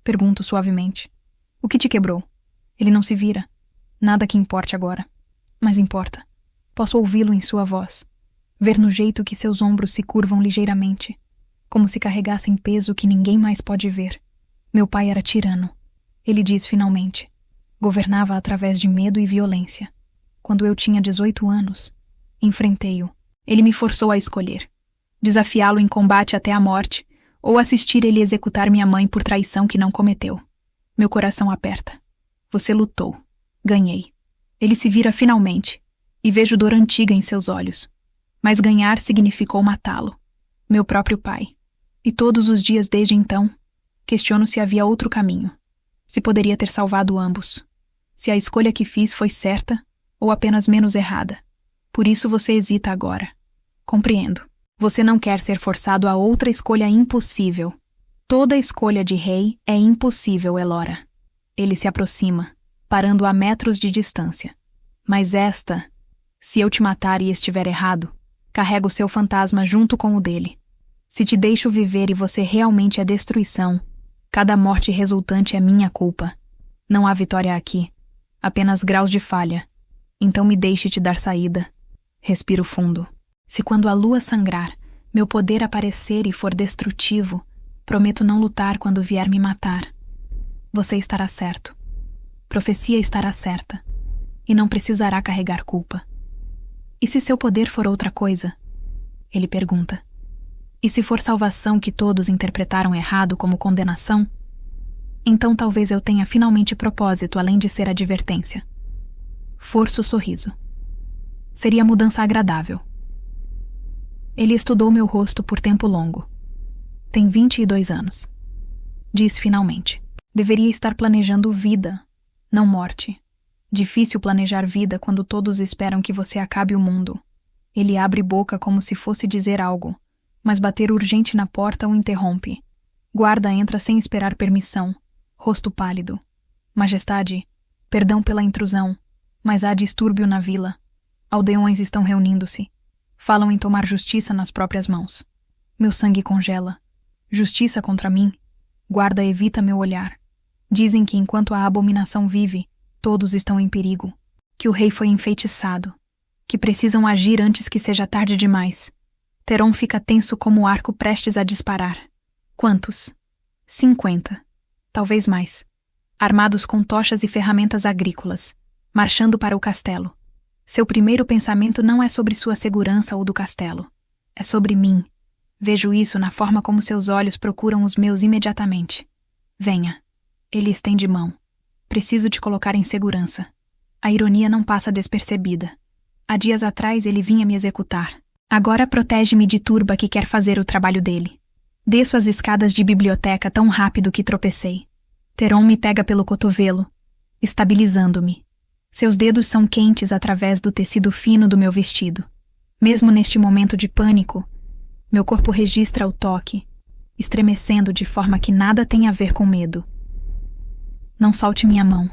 Pergunto suavemente. O que te quebrou? Ele não se vira. Nada que importe agora. Mas importa. Posso ouvi-lo em sua voz. Ver no jeito que seus ombros se curvam ligeiramente. Como se carregassem peso que ninguém mais pode ver. Meu pai era tirano. Ele diz finalmente. Governava através de medo e violência. Quando eu tinha 18 anos, enfrentei-o. Ele me forçou a escolher. Desafiá-lo em combate até a morte, ou assistir ele executar minha mãe por traição que não cometeu. Meu coração aperta. Você lutou. Ganhei. Ele se vira finalmente, e vejo dor antiga em seus olhos. Mas ganhar significou matá-lo. Meu próprio pai. E todos os dias desde então, questiono se havia outro caminho. Se poderia ter salvado ambos. Se a escolha que fiz foi certa ou apenas menos errada. Por isso você hesita agora. Compreendo. Você não quer ser forçado a outra escolha impossível. Toda escolha de rei é impossível, Elora. Ele se aproxima, parando a metros de distância. Mas esta, se eu te matar e estiver errado, carrego seu fantasma junto com o dele. Se te deixo viver e você realmente é destruição, cada morte resultante é minha culpa. Não há vitória aqui, apenas graus de falha. Então me deixe te dar saída. Respiro fundo. Se quando a lua sangrar, meu poder aparecer e for destrutivo, prometo não lutar quando vier me matar. Você estará certo. Profecia estará certa. E não precisará carregar culpa. E se seu poder for outra coisa? Ele pergunta. E se for salvação que todos interpretaram errado como condenação? Então talvez eu tenha finalmente propósito além de ser advertência. Forço o sorriso. Seria mudança agradável. Ele estudou meu rosto por tempo longo. Tem 22 anos. Diz finalmente. Deveria estar planejando vida, não morte. Difícil planejar vida quando todos esperam que você acabe o mundo. Ele abre boca como se fosse dizer algo, mas bater urgente na porta o interrompe. Guarda entra sem esperar permissão, rosto pálido. Majestade, perdão pela intrusão, mas há distúrbio na vila. Aldeões estão reunindo-se. Falam em tomar justiça nas próprias mãos. Meu sangue congela. Justiça contra mim? Guarda evita meu olhar. Dizem que enquanto a abominação vive, todos estão em perigo. Que o rei foi enfeitiçado. Que precisam agir antes que seja tarde demais. Teron fica tenso como o arco prestes a disparar. Quantos? 50. Talvez mais. Armados com tochas e ferramentas agrícolas, marchando para o castelo. Seu primeiro pensamento não é sobre sua segurança ou do castelo. É sobre mim. Vejo isso na forma como seus olhos procuram os meus imediatamente. Venha. Ele estende mão. Preciso te colocar em segurança. A ironia não passa despercebida. Há dias atrás ele vinha me executar. Agora protege-me de turba que quer fazer o trabalho dele. Desço as escadas de biblioteca tão rápido que tropecei. Teron me pega pelo cotovelo, estabilizando-me. Seus dedos são quentes através do tecido fino do meu vestido. Mesmo neste momento de pânico, meu corpo registra o toque, estremecendo de forma que nada tem a ver com medo. Não solte minha mão.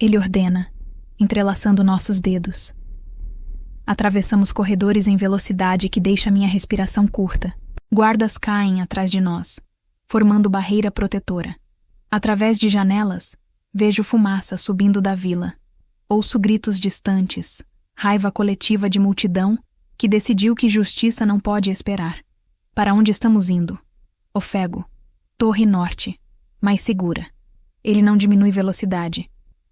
Ele ordena, entrelaçando nossos dedos. Atravessamos corredores em velocidade que deixa minha respiração curta. Guardas caem atrás de nós, formando barreira protetora. Através de janelas, vejo fumaça subindo da vila. Ouço gritos distantes, raiva coletiva de multidão que decidiu que justiça não pode esperar. Para onde estamos indo? Ofego. Torre Norte. Mais segura. Ele não diminui velocidade.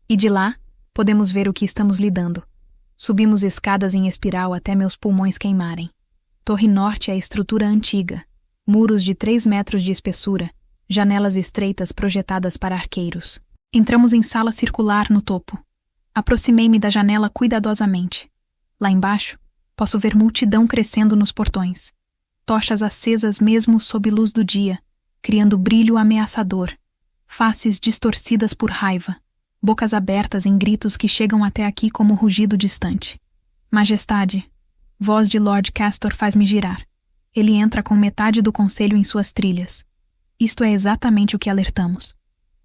E de lá, podemos ver o que estamos lidando. Subimos escadas em espiral até meus pulmões queimarem. Torre Norte é a estrutura antiga. Muros de 3 metros de espessura, janelas estreitas projetadas para arqueiros. Entramos em sala circular no topo. Aproximei-me da janela cuidadosamente. Lá embaixo, posso ver multidão crescendo nos portões. Tochas acesas mesmo sob luz do dia, criando brilho ameaçador. Faces distorcidas por raiva. Bocas abertas em gritos que chegam até aqui como rugido distante. Majestade, voz de Lord Castor faz-me girar. Ele entra com metade do conselho em suas trilhas. Isto é exatamente o que alertamos.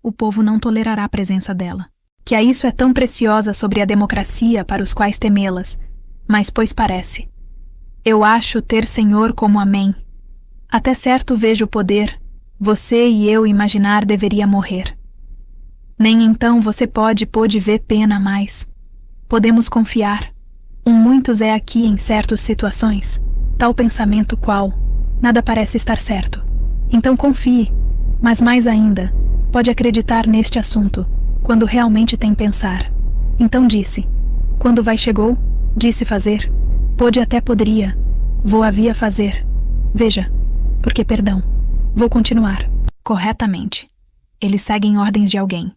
O povo não tolerará a presença dela. Que a isso é tão preciosa sobre a democracia para os quais temê-las, mas pois parece. Eu acho ter senhor como amém. Até certo vejo o poder, você e eu imaginar deveria morrer. Nem então você pôde ver pena mais. Podemos confiar. Muitos é aqui em certas situações, tal pensamento qual, nada parece estar certo. Então confie, mas mais ainda, pode acreditar neste assunto, quando realmente tem pensar. Então disse, quando vai chegou, disse fazer, pôde até poderia, vou havia fazer. Veja, porque perdão, vou continuar. Corretamente. Eles seguem ordens de alguém.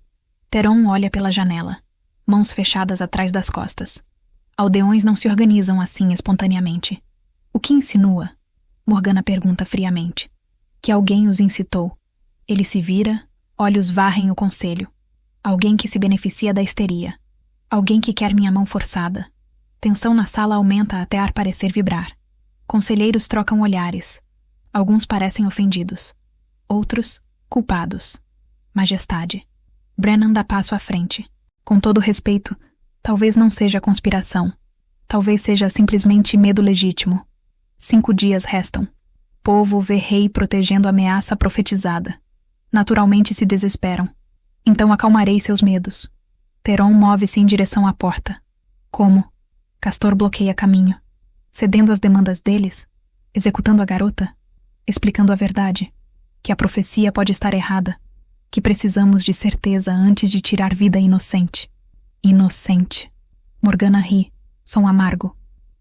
Teron olha pela janela, mãos fechadas atrás das costas. Aldeões não se organizam assim espontaneamente. O que insinua? Morgana pergunta friamente. Que alguém os incitou. Ele se vira, olhos varrem o conselho. Alguém que se beneficia da histeria. Alguém que quer minha mão forçada. Tensão na sala aumenta até ar parecer vibrar. Conselheiros trocam olhares. Alguns parecem ofendidos. Outros, culpados. Majestade. Brennan dá passo à frente. Com todo respeito, talvez não seja conspiração. Talvez seja simplesmente medo legítimo. 5 dias restam. Povo vê rei protegendo a ameaça profetizada. Naturalmente se desesperam. Então acalmarei seus medos. Teron move-se em direção à porta. Como? Castor bloqueia caminho. Cedendo às demandas deles? Executando a garota? Explicando a verdade. Que a profecia pode estar errada. Que precisamos de certeza antes de tirar vida inocente. Inocente. Morgana ri, som amargo.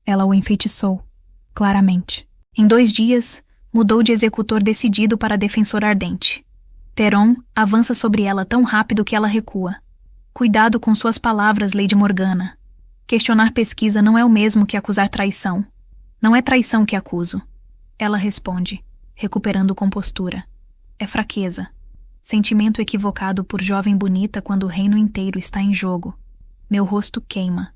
Ela o enfeitiçou, claramente. Em 2 dias, mudou de executor decidido para defensor ardente. Teron avança sobre ela tão rápido que ela recua. Cuidado com suas palavras, Lady Morgana. Questionar pesquisa não é o mesmo que acusar traição. Não é traição que acuso. Ela responde, recuperando compostura. É fraqueza. Sentimento equivocado por jovem bonita quando o reino inteiro está em jogo. Meu rosto queima.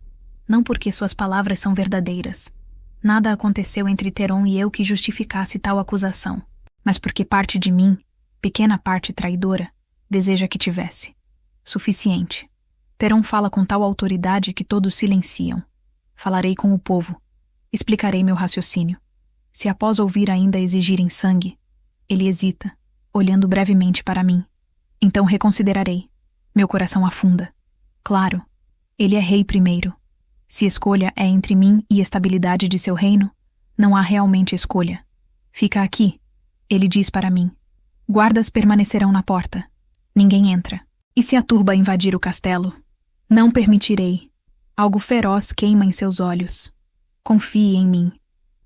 Não porque suas palavras são verdadeiras. Nada aconteceu entre Teron e eu que justificasse tal acusação. Mas porque parte de mim, pequena parte traidora, deseja que tivesse. Suficiente. Teron fala com tal autoridade que todos silenciam. Falarei com o povo. Explicarei meu raciocínio. Se após ouvir ainda exigirem sangue, ele hesita, olhando brevemente para mim. Então reconsiderarei. Meu coração afunda. Claro, ele é rei primeiro. Se escolha é entre mim e estabilidade de seu reino, não há realmente escolha. Fica aqui, ele diz para mim. Guardas permanecerão na porta. Ninguém entra. E se a turba invadir o castelo? Não permitirei. Algo feroz queima em seus olhos. Confie em mim.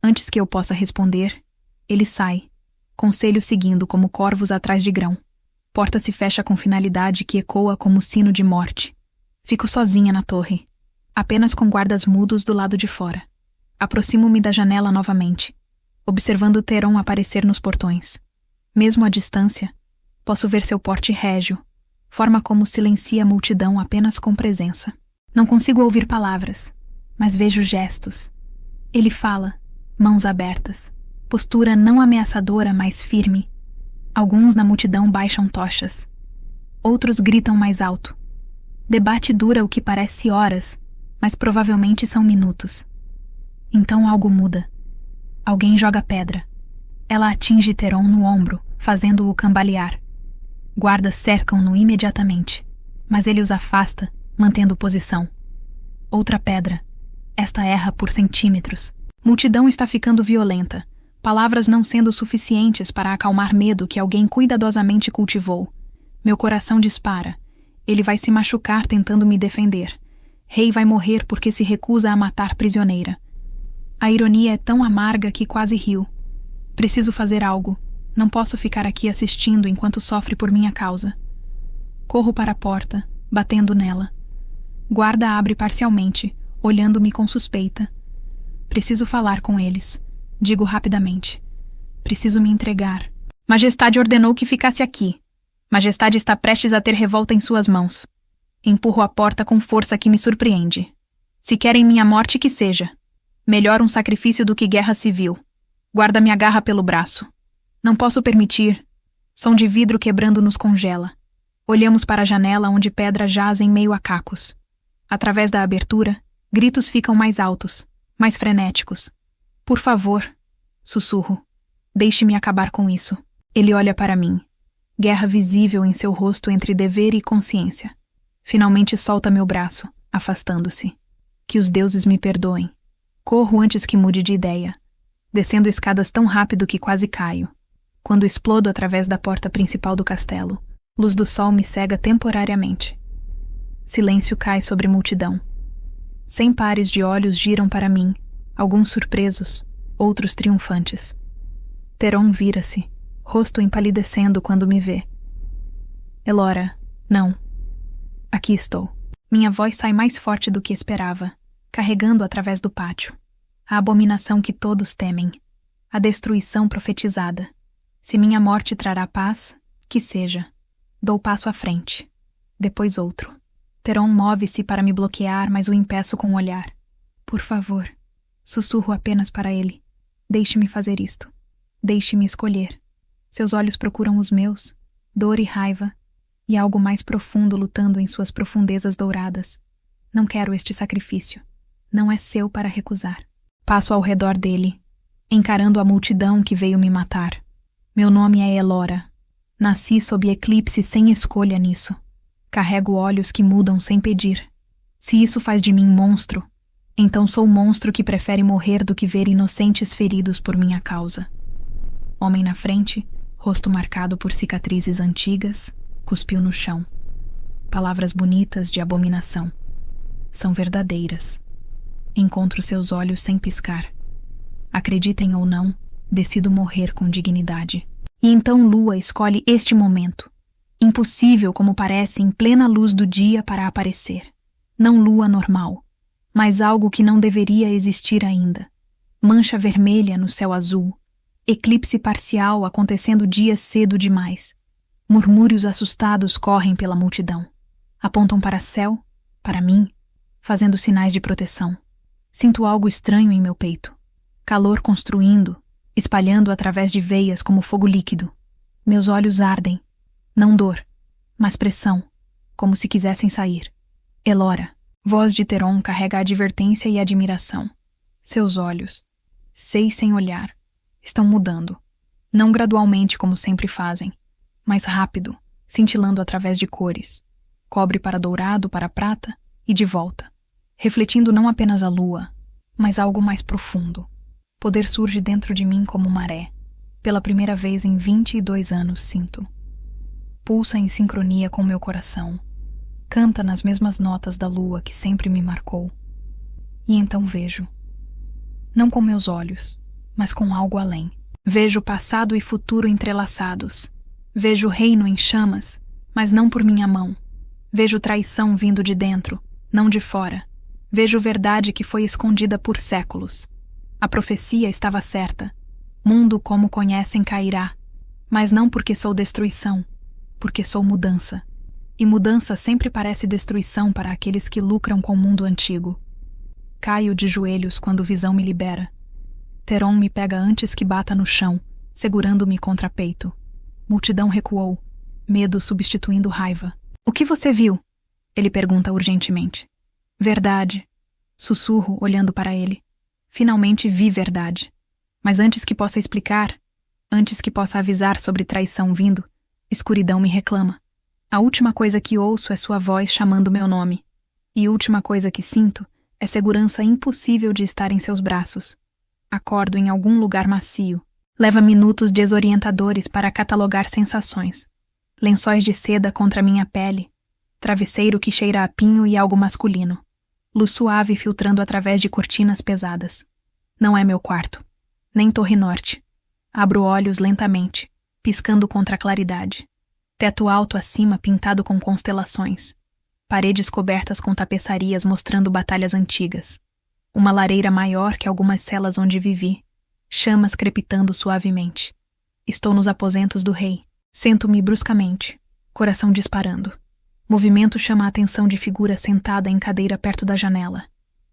Antes que eu possa responder, ele sai, conselho seguindo como corvos atrás de grão. Porta se fecha com finalidade que ecoa como sino de morte. Fico sozinha na torre, apenas com guardas mudos do lado de fora. Aproximo-me da janela novamente, observando Theron aparecer nos portões. Mesmo à distância, posso ver seu porte régio, forma como silencia a multidão apenas com presença. Não consigo ouvir palavras, mas vejo gestos. Ele fala, mãos abertas, postura não ameaçadora, mas firme. Alguns na multidão baixam tochas. Outros gritam mais alto. Debate dura o que parece horas, mas provavelmente são minutos. Então algo muda. Alguém joga pedra. Ela atinge Theron no ombro, fazendo-o cambalear. Guardas cercam-no imediatamente, mas ele os afasta, mantendo posição. Outra pedra. Esta erra por centímetros. Multidão está ficando violenta, palavras não sendo suficientes para acalmar medo que alguém cuidadosamente cultivou. Meu coração dispara. Ele vai se machucar tentando me defender. Rei vai morrer porque se recusa a matar prisioneira. A ironia é tão amarga que quase rio. Preciso fazer algo. Não posso ficar aqui assistindo enquanto sofre por minha causa. Corro para a porta, batendo nela. Guarda abre parcialmente, olhando-me com suspeita. Preciso falar com eles. Digo rapidamente. Preciso me entregar. Majestade ordenou que ficasse aqui. Majestade está prestes a ter revolta em suas mãos. Empurro a porta com força que me surpreende. Se querem minha morte, que seja. Melhor um sacrifício do que guerra civil. Guarda me agarra pelo braço. Não posso permitir. Som de vidro quebrando nos congela. Olhamos para a janela onde pedra jaz em meio a cacos. Através da abertura, gritos ficam mais altos, mais frenéticos. Por favor, sussurro. Deixe-me acabar com isso. Ele olha para mim. Guerra visível em seu rosto entre dever e consciência. Finalmente solta meu braço, afastando-se. Que os deuses me perdoem. Corro antes que mude de ideia. Descendo escadas tão rápido que quase caio. Quando explodo através da porta principal do castelo, luz do sol me cega temporariamente. Silêncio cai sobre multidão. 100 pares de olhos giram para mim, alguns surpresos, outros triunfantes. Theron vira-se, rosto empalidecendo quando me vê. Elora, não. Aqui estou. Minha voz sai mais forte do que esperava, carregando através do pátio. A abominação que todos temem. A destruição profetizada. Se minha morte trará paz, que seja. Dou passo à frente. Depois outro. Theron move-se para me bloquear, mas o impeço com o olhar. Por favor. Sussurro apenas para ele. Deixe-me fazer isto. Deixe-me escolher. Seus olhos procuram os meus, dor e raiva, e algo mais profundo lutando em suas profundezas douradas. Não quero este sacrifício. Não é seu para recusar. Passo ao redor dele, encarando a multidão que veio me matar. Meu nome é Elora. Nasci sob eclipse sem escolha nisso. Carrego olhos que mudam sem pedir. Se isso faz de mim monstro, então sou monstro que prefere morrer do que ver inocentes feridos por minha causa. Homem na frente, rosto marcado por cicatrizes antigas, cuspiu no chão. Palavras bonitas de abominação. São verdadeiras. Encontro seus olhos sem piscar. Acreditem ou não, decido morrer com dignidade. E então Lua escolhe este momento. Impossível como parece em plena luz do dia para aparecer. Não lua normal, mas algo que não deveria existir ainda. Mancha vermelha no céu azul. Eclipse parcial acontecendo dias cedo demais. Murmúrios assustados correm pela multidão. Apontam para céu, para mim, fazendo sinais de proteção. Sinto algo estranho em meu peito. Calor construindo, espalhando através de veias como fogo líquido. Meus olhos ardem. Não dor, mas pressão, como se quisessem sair. Elora, Voz de Teron carrega advertência e admiração. Seus olhos, sei sem olhar, estão mudando. Não gradualmente como sempre fazem, mas rápido, cintilando através de cores. Cobre para dourado, para prata e de volta. Refletindo não apenas a lua, mas algo mais profundo. Poder surge dentro de mim como maré. Pela primeira vez em 22 anos sinto. Pulsa em sincronia com meu coração. Canta nas mesmas notas da lua que sempre me marcou. E então vejo. Não com meus olhos, mas com algo além. Vejo passado e futuro entrelaçados. Vejo o reino em chamas, mas não por minha mão. Vejo traição vindo de dentro, não de fora. Vejo verdade que foi escondida por séculos. A profecia estava certa. Mundo como conhecem cairá. Mas não porque sou destruição, porque sou mudança. E mudança sempre parece destruição para aqueles que lucram com o mundo antigo. Caio de joelhos quando visão me libera. Teron me pega antes que bata no chão, segurando-me contra peito. Multidão recuou, medo substituindo raiva. O que você viu? Ele pergunta urgentemente. Verdade. Sussurro, olhando para ele. Finalmente vi verdade. Mas antes que possa explicar, antes que possa avisar sobre traição vindo, escuridão me reclama. A última coisa que ouço é sua voz chamando meu nome. E a última coisa que sinto é segurança impossível de estar em seus braços. Acordo em algum lugar macio. Leva minutos desorientadores para catalogar sensações. Lençóis de seda contra minha pele. Travesseiro que cheira a pinho e algo masculino. Luz suave filtrando através de cortinas pesadas. Não é meu quarto. Nem Torre Norte. Abro olhos lentamente, piscando contra a claridade. Teto alto acima pintado com constelações. Paredes cobertas com tapeçarias mostrando batalhas antigas. Uma lareira maior que algumas celas onde vivi. Chamas crepitando suavemente. Estou nos aposentos do rei. Sento-me bruscamente, coração disparando. Movimento chama a atenção de figura sentada em cadeira perto da janela.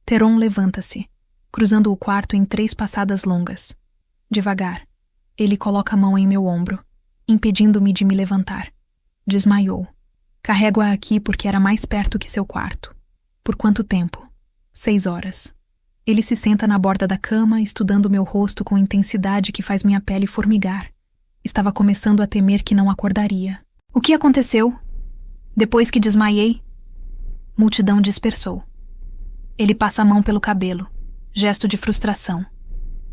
Teron levanta-se, cruzando o quarto em 3 passadas longas. Devagar, ele coloca a mão em meu ombro, impedindo-me de me levantar. Desmaiou. Carrego-a aqui porque era mais perto que seu quarto. Por quanto tempo? 6 horas. Ele se senta na borda da cama, estudando meu rosto com intensidade que faz minha pele formigar. Estava começando a temer que não acordaria. O que aconteceu? Depois que desmaiei? Multidão dispersou. Ele passa a mão pelo cabelo, gesto de frustração.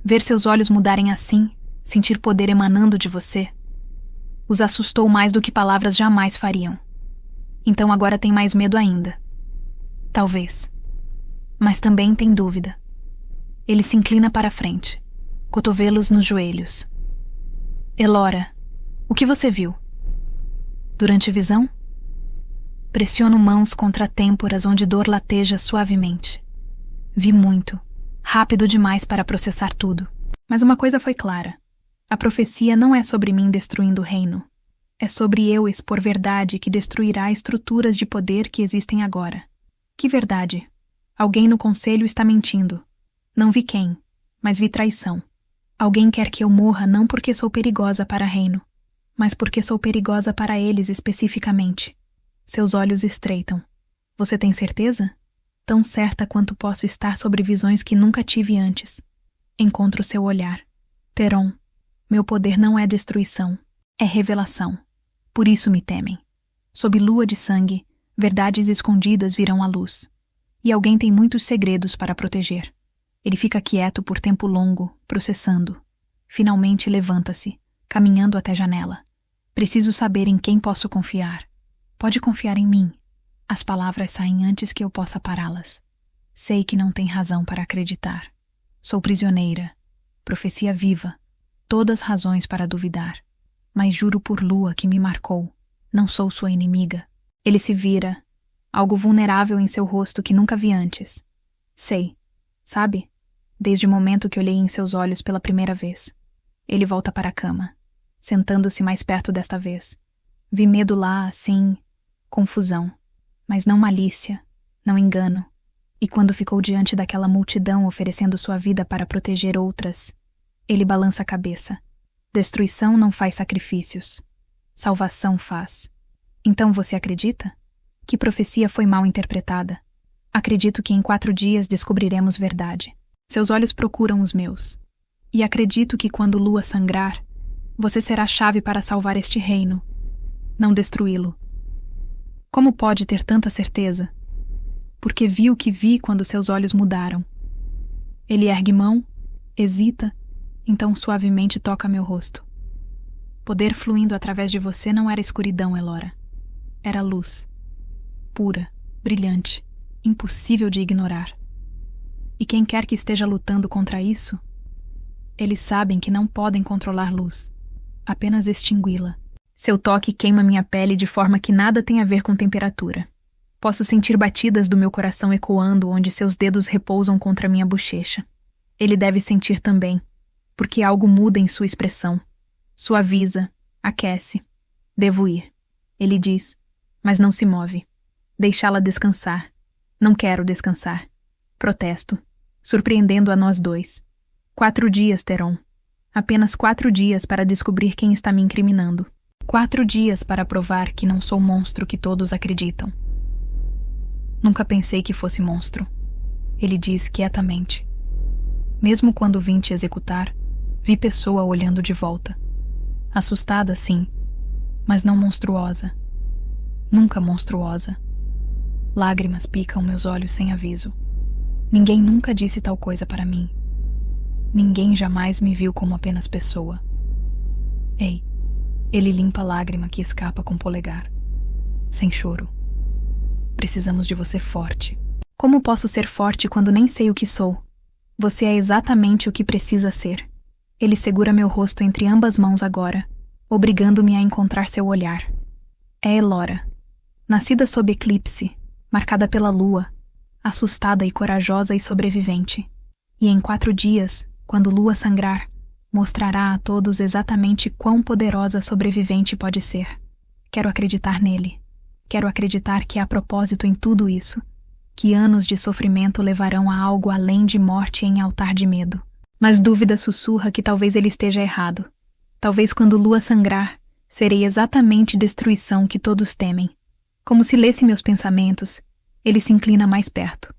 Ver seus olhos mudarem assim, sentir poder emanando de você, os assustou mais do que palavras jamais fariam. Então agora tem mais medo ainda. Talvez. Mas também tem dúvida. Ele se inclina para a frente, cotovelos nos joelhos. Elora, o que você viu? Durante visão? Pressiono mãos contra têmporas onde dor lateja suavemente. Vi muito, rápido demais para processar tudo. Mas uma coisa foi clara. A profecia não é sobre mim destruindo o reino. É sobre eu expor verdade que destruirá estruturas de poder que existem agora. Que verdade? Alguém no conselho está mentindo. Não vi quem, mas vi traição. Alguém quer que eu morra não porque sou perigosa para reino, mas porque sou perigosa para eles especificamente. Seus olhos estreitam. Você tem certeza? Tão certa quanto posso estar sobre visões que nunca tive antes. Encontro seu olhar. Teron, meu poder não é destruição, é revelação. Por isso me temem. Sob lua de sangue, verdades escondidas virão à luz. E alguém tem muitos segredos para proteger. Ele fica quieto por tempo longo, processando. Finalmente levanta-se, caminhando até a janela. Preciso saber em quem posso confiar. Pode confiar em mim. As palavras saem antes que eu possa pará-las. Sei que não tem razão para acreditar. Sou prisioneira. Profecia viva. Todas razões para duvidar. Mas juro por lua que me marcou. Não sou sua inimiga. Ele se vira. Algo vulnerável em seu rosto que nunca vi antes. Sei. Sabe? Desde o momento que olhei em seus olhos pela primeira vez. Ele volta para a cama, sentando-se mais perto desta vez. Vi medo lá, assim, confusão. Mas não malícia, não engano. E quando ficou diante daquela multidão oferecendo sua vida para proteger outras, ele balança a cabeça. Destruição não faz sacrifícios. Salvação faz. Então você acredita? Que profecia foi mal interpretada? Acredito que em 4 dias descobriremos verdade. Seus olhos procuram os meus. E acredito que quando Lua sangrar, você será a chave para salvar este reino, não destruí-lo. Como pode ter tanta certeza? Porque vi o que vi quando seus olhos mudaram. Ele ergue mão, hesita, então suavemente toca meu rosto. Poder fluindo através de você não era escuridão, Elora. Era luz. Pura, brilhante, impossível de ignorar. E quem quer que esteja lutando contra isso, eles sabem que não podem controlar luz, apenas extingui-la. Seu toque queima minha pele de forma que nada tem a ver com temperatura. Posso sentir batidas do meu coração ecoando onde seus dedos repousam contra minha bochecha. Ele deve sentir também, porque algo muda em sua expressão. Suaviza, aquece. Devo ir. Ele diz, mas não se move. Deixá-la descansar. Não quero descansar. Protesto, surpreendendo a nós dois. 4 dias, Teron. Apenas 4 dias para descobrir quem está me incriminando. 4 dias para provar que não sou o monstro que todos acreditam. Nunca pensei que fosse monstro. Ele diz quietamente. Mesmo quando vim te executar, vi pessoa olhando de volta. Assustada, sim, mas não monstruosa. Nunca monstruosa. Lágrimas picam meus olhos sem aviso. Ninguém nunca disse tal coisa para mim. Ninguém jamais me viu como apenas pessoa. Ei, ele limpa a lágrima que escapa com o polegar. Sem choro. Precisamos de você forte. Como posso ser forte quando nem sei o que sou? Você é exatamente o que precisa ser. Ele segura meu rosto entre ambas mãos agora, obrigando-me a encontrar seu olhar. É Elora, nascida sob eclipse, marcada pela lua, assustada e corajosa e sobrevivente. E em 4 dias, quando Lua sangrar, mostrará a todos exatamente quão poderosa sobrevivente pode ser. Quero acreditar nele. Quero acreditar que há propósito em tudo isso, que anos de sofrimento levarão a algo além de morte em altar de medo. Mas dúvida sussurra que talvez ele esteja errado. Talvez quando Lua sangrar, serei exatamente destruição que todos temem. Como se lesse meus pensamentos, ele se inclina mais perto.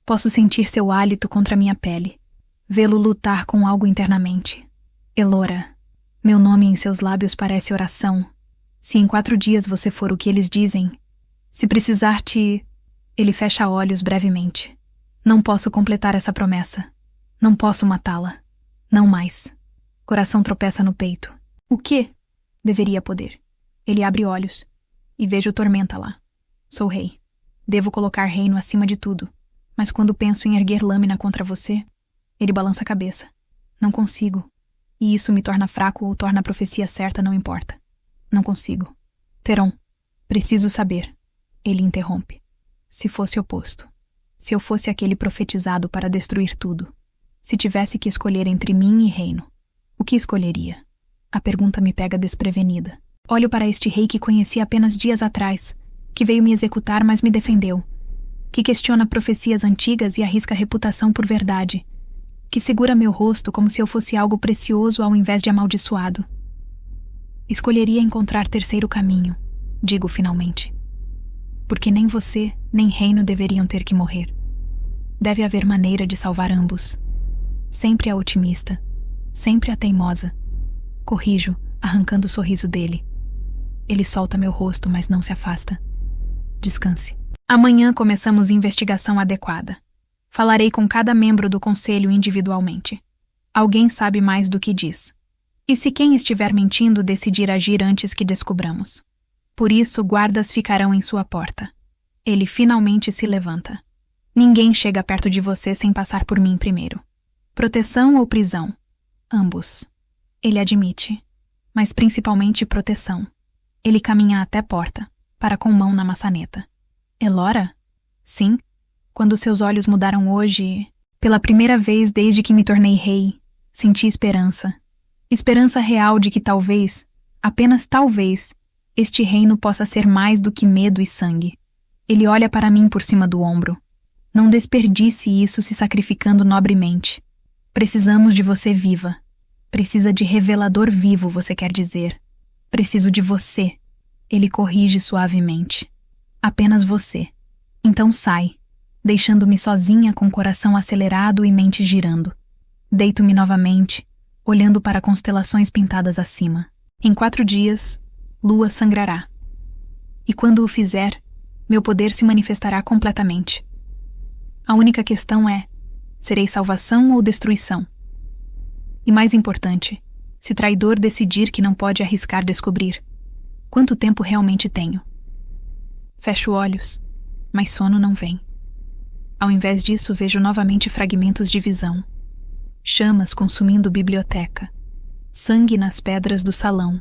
Posso sentir seu hálito contra minha pele. Vê-lo lutar com algo internamente. Elora, meu nome em seus lábios parece oração. Se em 4 dias você for o que eles dizem, se precisar te... Ele fecha olhos brevemente. Não posso completar essa promessa. Não posso matá-la. Não mais. Coração tropeça no peito. O quê? Deveria poder. Ele abre olhos. E vejo tormenta lá. Sou rei. Devo colocar reino acima de tudo. Mas quando penso em erguer lâmina contra você, ele balança a cabeça. Não consigo. E isso me torna fraco ou torna a profecia certa, não importa. Não consigo. Teron, preciso saber. Ele interrompe. Se fosse oposto. Se eu fosse aquele profetizado para destruir tudo. Se tivesse que escolher entre mim e reino. O que escolheria? A pergunta me pega desprevenida. Olho para este rei que conheci apenas dias atrás, que veio me executar, mas me defendeu. Que questiona profecias antigas e arrisca a reputação por verdade. Que segura meu rosto como se eu fosse algo precioso ao invés de amaldiçoado. Escolheria encontrar terceiro caminho, digo finalmente. Porque nem você, nem reino deveriam ter que morrer. Deve haver maneira de salvar ambos. Sempre a otimista, sempre a teimosa. Corrijo, arrancando o sorriso dele. Ele solta meu rosto, mas não se afasta. Descanse. Amanhã começamos investigação adequada. Falarei com cada membro do conselho individualmente. Alguém sabe mais do que diz. E se quem estiver mentindo decidir agir antes que descobramos? Por isso, guardas ficarão em sua porta. Ele finalmente se levanta. Ninguém chega perto de você sem passar por mim primeiro. Proteção ou prisão? Ambos. Ele admite. Mas principalmente proteção. Ele caminha até a porta, para com mão na maçaneta. Elora? Sim. Quando seus olhos mudaram hoje, pela primeira vez desde que me tornei rei, senti esperança. Esperança real de que talvez, apenas talvez, este reino possa ser mais do que medo e sangue. Ele olha para mim por cima do ombro. Não desperdice isso se sacrificando nobremente. Precisamos de você viva. Precisa de revelador vivo, você quer dizer. Preciso de você. Ele corrige suavemente. Apenas você. Então sai. deixando-me sozinha com o coração acelerado e mente girando. Deito-me novamente, olhando para constelações pintadas acima. Em 4 dias, Lua sangrará. E quando o fizer, meu poder se manifestará completamente. A única questão é: serei salvação ou destruição? E mais importante, se traidor decidir que não pode arriscar descobrir, quanto tempo realmente tenho? Fecho olhos, mas sono não vem. Ao invés disso, vejo novamente fragmentos de visão. Chamas consumindo biblioteca. Sangue nas pedras do salão.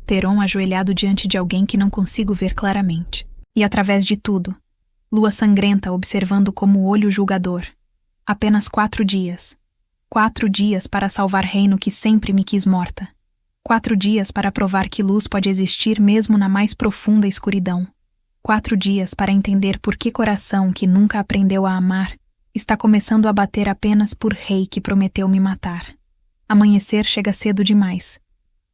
Theron ajoelhado diante de alguém que não consigo ver claramente. E através de tudo, Lua sangrenta observando como olho julgador. Apenas 4 dias. 4 dias para salvar reino que sempre me quis morta. 4 dias para provar que luz pode existir mesmo na mais profunda escuridão. 4 dias para entender por que coração que nunca aprendeu a amar está começando a bater apenas por rei que prometeu me matar. Amanhecer chega cedo demais.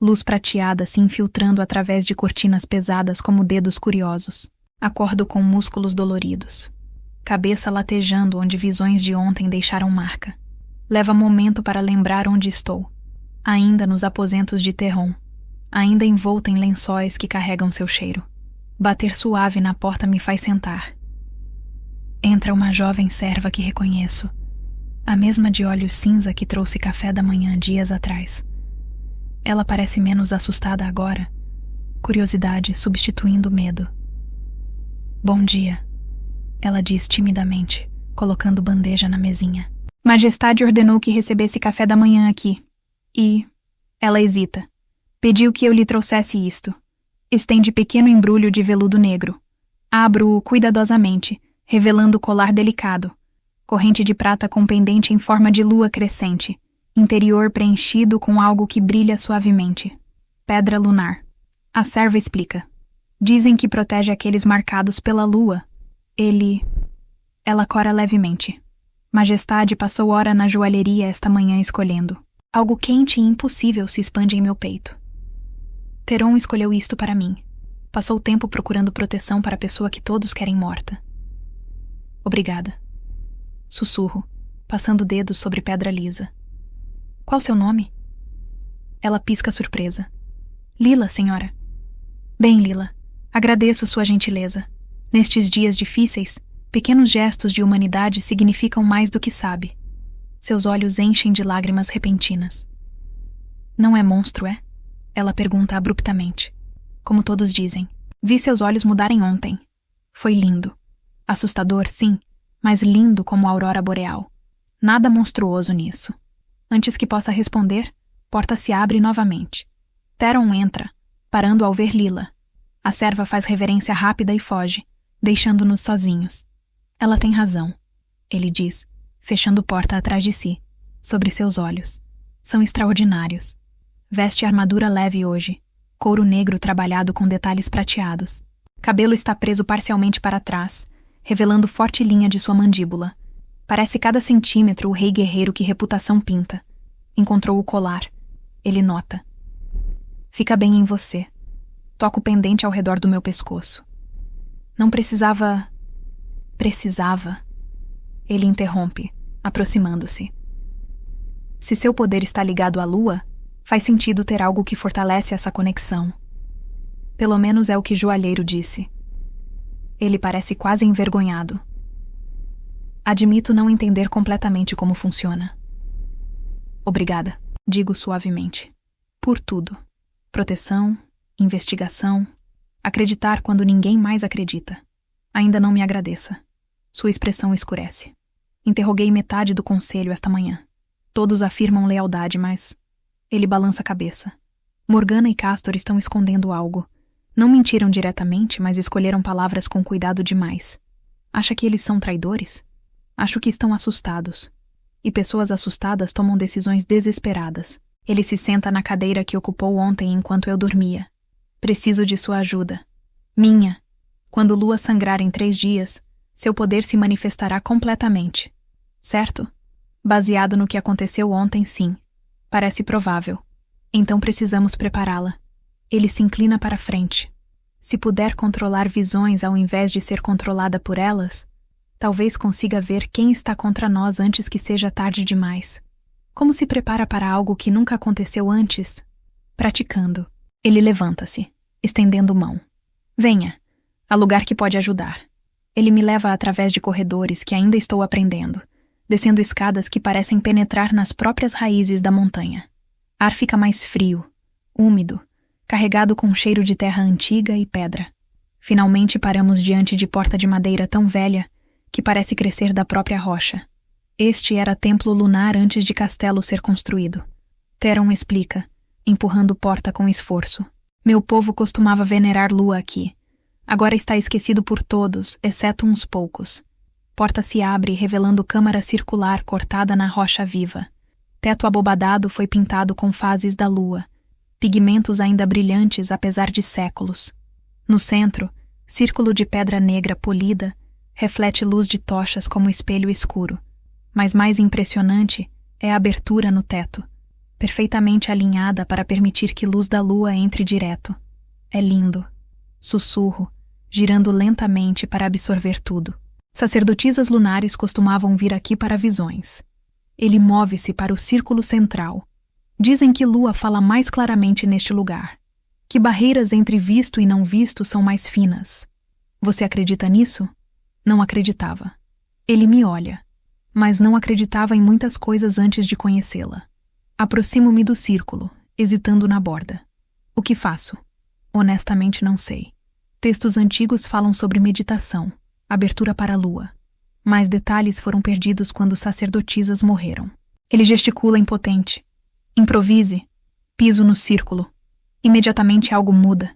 Luz prateada se infiltrando através de cortinas pesadas como dedos curiosos. Acordo com músculos doloridos. Cabeça latejando onde visões de ontem deixaram marca. Leva momento para lembrar onde estou. Ainda nos aposentos de Theron. Ainda envolta em lençóis que carregam seu cheiro. Bater suave na porta me faz sentar. Entra uma jovem serva que reconheço. A mesma de olhos cinza que trouxe café da manhã dias atrás. Ela parece menos assustada agora. Curiosidade substituindo medo. Bom dia, ela diz timidamente, colocando bandeja na mesinha. Majestade ordenou que recebesse café da manhã aqui. E... ela hesita. Pediu que eu lhe trouxesse isto. Estende pequeno embrulho de veludo negro. Abro-o cuidadosamente, revelando o colar delicado. Corrente de prata com pendente em forma de lua crescente. Interior preenchido com algo que brilha suavemente. Pedra lunar. A serva explica. Dizem que protege aqueles marcados pela lua. Ela cora levemente. Majestade passou hora na joalheria esta manhã escolhendo. Algo quente e impossível se expande em meu peito. Theron escolheu isto para mim. Passou tempo procurando proteção para a pessoa que todos querem morta. Obrigada. Sussurro, passando dedos sobre pedra lisa. Qual seu nome? Ela pisca surpresa. Lila, senhora. Bem, Lila, agradeço sua gentileza. Nestes dias difíceis, pequenos gestos de humanidade significam mais do que sabe. Seus olhos enchem de lágrimas repentinas. Não é monstro, é? Ela pergunta abruptamente. Como todos dizem. Vi seus olhos mudarem ontem. Foi lindo. Assustador, sim, mas lindo como a aurora boreal. Nada monstruoso nisso. Antes que possa responder, porta se abre novamente. Theron entra, parando ao ver Lila. A serva faz reverência rápida e foge, deixando-nos sozinhos. Ela tem razão, ele diz, fechando porta atrás de si, sobre seus olhos. São extraordinários. Veste armadura leve hoje, couro negro trabalhado com detalhes prateados. Cabelo está preso parcialmente para trás, revelando forte linha de sua mandíbula. Parece cada centímetro o rei guerreiro que reputação pinta. Encontrou o colar. Ele nota. Fica bem em você. Toco o pendente ao redor do meu pescoço. Não precisava... Precisava. Ele interrompe, aproximando-se. Se seu poder está ligado à lua, faz sentido ter algo que fortalece essa conexão. Pelo menos é o que Joalheiro disse. Ele parece quase envergonhado. Admito não entender completamente como funciona. Obrigada, digo suavemente. Por tudo. Proteção, investigação, acreditar quando ninguém mais acredita. Ainda não me agradeça. Sua expressão escurece. Interroguei metade do conselho esta manhã. Todos afirmam lealdade, mas... Ele balança a cabeça. Morgana e Castor estão escondendo algo. Não mentiram diretamente, mas escolheram palavras com cuidado demais. Acha que eles são traidores? Acho que estão assustados. E pessoas assustadas tomam decisões desesperadas. Ele se senta na cadeira que ocupou ontem enquanto eu dormia. Preciso de sua ajuda. Minha. Quando Lua sangrar em 3 dias, seu poder se manifestará completamente. Certo? Baseado no que aconteceu ontem, sim. Parece provável. Então precisamos prepará-la. Ele se inclina para frente. Se puder controlar visões ao invés de ser controlada por elas, Talvez consiga ver quem está contra nós antes que seja tarde demais. Como se prepara para algo que nunca aconteceu antes? Praticando. Ele levanta-se, estendendo mão. Venha, há lugar que pode ajudar. Ele me leva através de corredores que ainda estou aprendendo, descendo escadas que parecem penetrar nas próprias raízes da montanha. Ar fica mais frio, úmido, carregado com um cheiro de terra antiga e pedra. Finalmente paramos diante de porta de madeira tão velha que parece crescer da própria rocha. Este era templo lunar antes de castelo ser construído. Theron explica, empurrando porta com esforço. Meu povo costumava venerar lua aqui. Agora está esquecido por todos, exceto uns poucos. Porta se abre, revelando câmara circular cortada na rocha viva. Teto abobadado foi pintado com fases da lua, pigmentos ainda brilhantes apesar de séculos. No centro, círculo de pedra negra polida, reflete luz de tochas como espelho escuro. Mas mais impressionante é a abertura no teto, perfeitamente alinhada para permitir que luz da lua entre direto. É lindo. Sussurro, girando lentamente para absorver tudo. Sacerdotisas lunares costumavam vir aqui para visões. Ele move-se para o círculo central. Dizem que lua fala mais claramente neste lugar, que barreiras entre visto e não visto são mais finas. Você acredita nisso? Não acreditava. Ele me olha, mas não acreditava em muitas coisas antes de conhecê-la. Aproximo-me do círculo, hesitando na borda. O que faço? Honestamente não sei. Textos antigos falam sobre meditação, abertura para a lua. Mais detalhes foram perdidos quando sacerdotisas morreram. Ele gesticula impotente. Improvise. Piso no círculo. Imediatamente algo muda.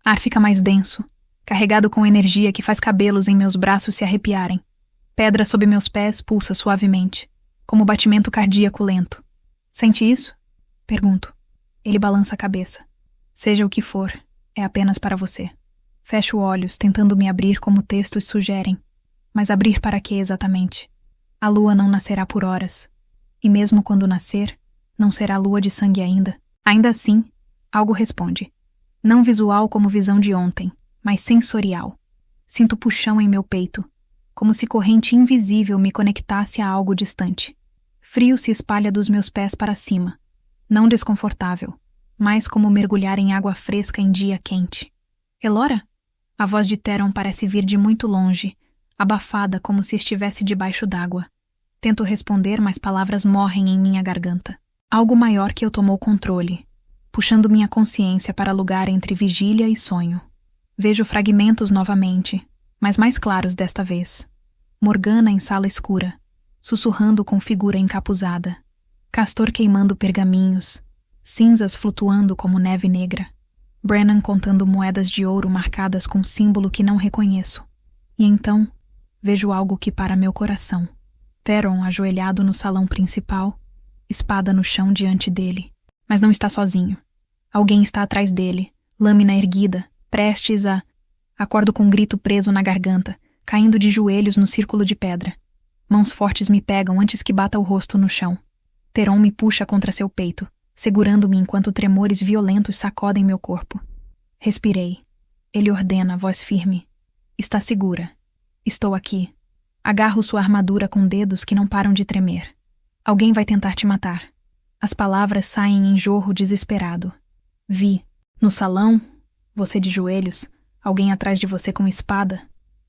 Ar fica mais denso, carregado com energia que faz cabelos em meus braços se arrepiarem. Pedra sob meus pés pulsa suavemente, como batimento cardíaco lento. Sente isso? Pergunto. Ele balança a cabeça. Seja o que for, é apenas para você. Fecho olhos, tentando me abrir como textos sugerem. Mas abrir para quê exatamente? A lua não nascerá por horas. E mesmo quando nascer, não será lua de sangue ainda. Ainda assim, algo responde. Não visual como visão de ontem, mas sensorial. Sinto puxão em meu peito, como se corrente invisível me conectasse a algo distante. Frio se espalha dos meus pés para cima. Não desconfortável, mas como mergulhar em água fresca em dia quente. Elora? A voz de Theron parece vir de muito longe, abafada como se estivesse debaixo d'água. Tento responder, mas palavras morrem em minha garganta. Algo maior que eu tomou controle, puxando minha consciência para lugar entre vigília e sonho. Vejo fragmentos novamente, mas mais claros desta vez. Morgana em sala escura, sussurrando com figura encapuzada. Castor queimando pergaminhos, cinzas flutuando como neve negra. Brennan contando moedas de ouro marcadas com símbolo que não reconheço. E então, vejo algo que para meu coração. Theron ajoelhado no salão principal, espada no chão diante dele. Mas não está sozinho. Alguém está atrás dele, lâmina erguida, prestes a... Acordo com um grito preso na garganta, caindo de joelhos no círculo de pedra. Mãos fortes me pegam antes que bata o rosto no chão. Theron me puxa contra seu peito, segurando-me enquanto tremores violentos sacodem meu corpo. Respirei. Ele ordena, voz firme. Está segura. Estou aqui. Agarro sua armadura com dedos que não param de tremer. Alguém vai tentar te matar. As palavras saem em jorro desesperado. Vi. No salão, você de joelhos, alguém atrás de você com espada.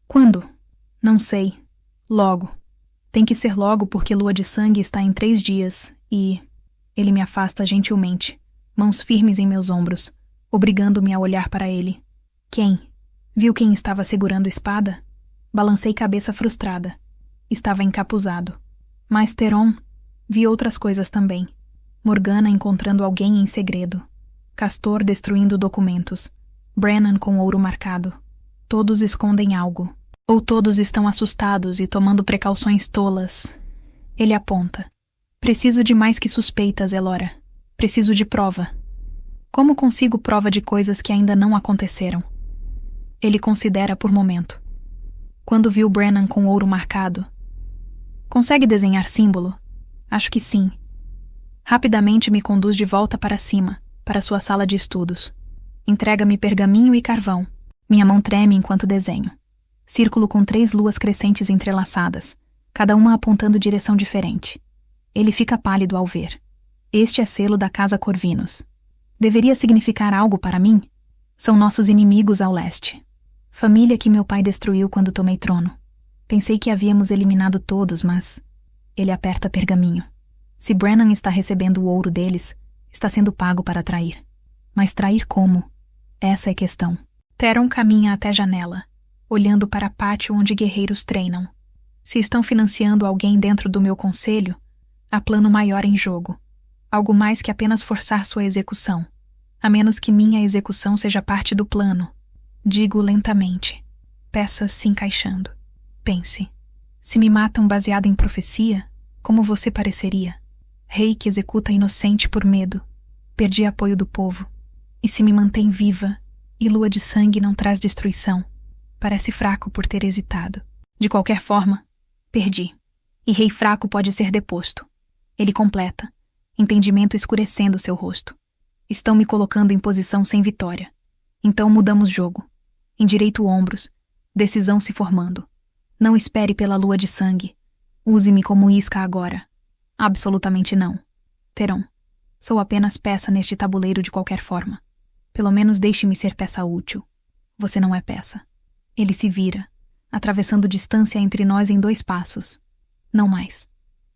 Quando? Não sei. Logo. Tem que ser logo porque lua de sangue está em 3 dias e... Ele me afasta gentilmente, mãos firmes em meus ombros, obrigando-me a olhar para ele. Quem? Viu quem estava segurando a espada? Balancei cabeça frustrada. Estava encapuzado. Mas Theron... Vi outras coisas também. Morgana encontrando alguém em segredo. Castor destruindo documentos. Brennan com ouro marcado. Todos escondem algo. Ou todos estão assustados e tomando precauções tolas. Ele aponta. Preciso de mais que suspeitas, Elora. Preciso de prova. Como consigo prova de coisas que ainda não aconteceram? Ele considera por momento. Quando viu Brennan com ouro marcado. Consegue desenhar símbolo? Acho que sim. Rapidamente me conduz de volta para cima, para sua sala de estudos. Entrega-me pergaminho e carvão. Minha mão treme enquanto desenho. Círculo com 3 luas crescentes entrelaçadas, cada uma apontando direção diferente. Ele fica pálido ao ver. Este é selo da Casa Corvinus. Deveria significar algo para mim? São nossos inimigos ao leste. Família que meu pai destruiu quando tomei trono. Pensei que havíamos eliminado todos, mas... Ele aperta pergaminho. Se Brennan está recebendo o ouro deles, está sendo pago para trair. Mas trair como? Essa é a questão. Theron caminha até a janela, olhando para o pátio onde guerreiros treinam. Se estão financiando alguém dentro do meu conselho, há plano maior em jogo. Algo mais que apenas forçar sua execução. A menos que minha execução seja parte do plano. Digo lentamente. Peças se encaixando. Pense. Se me matam baseado em profecia, como você pareceria? Rei que executa inocente por medo. Perdi apoio do povo. E se me mantém viva, e lua de sangue não traz destruição? Parece fraco por ter hesitado. De qualquer forma, perdi. E rei fraco pode ser deposto. Ele completa, entendimento escurecendo seu rosto. Estão me colocando em posição sem vitória. Então mudamos jogo. Endireito ombros, decisão se formando. Não espere pela lua de sangue. Use-me como isca agora. Absolutamente não. Theron, sou apenas peça neste tabuleiro de qualquer forma. Pelo menos deixe-me ser peça útil. Você não é peça. Ele se vira, atravessando distância entre nós em 2 passos. Não mais.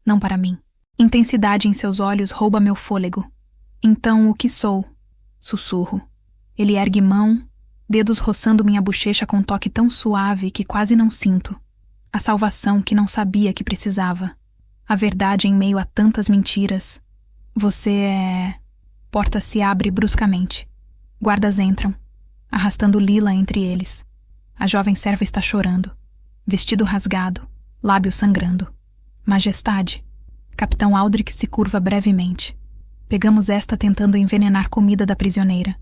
Não para mim. Intensidade em seus olhos rouba meu fôlego. Então, o que sou? Sussurro. Ele ergue mão, dedos roçando minha bochecha com um toque tão suave que quase não sinto. A salvação que não sabia que precisava. A verdade em meio a tantas mentiras. Você é... Porta se abre bruscamente. Guardas entram, arrastando Lila entre eles. A jovem serva está chorando. Vestido rasgado, lábio sangrando. Majestade. Capitão Aldrich se curva brevemente. Pegamos esta tentando envenenar comida da prisioneira.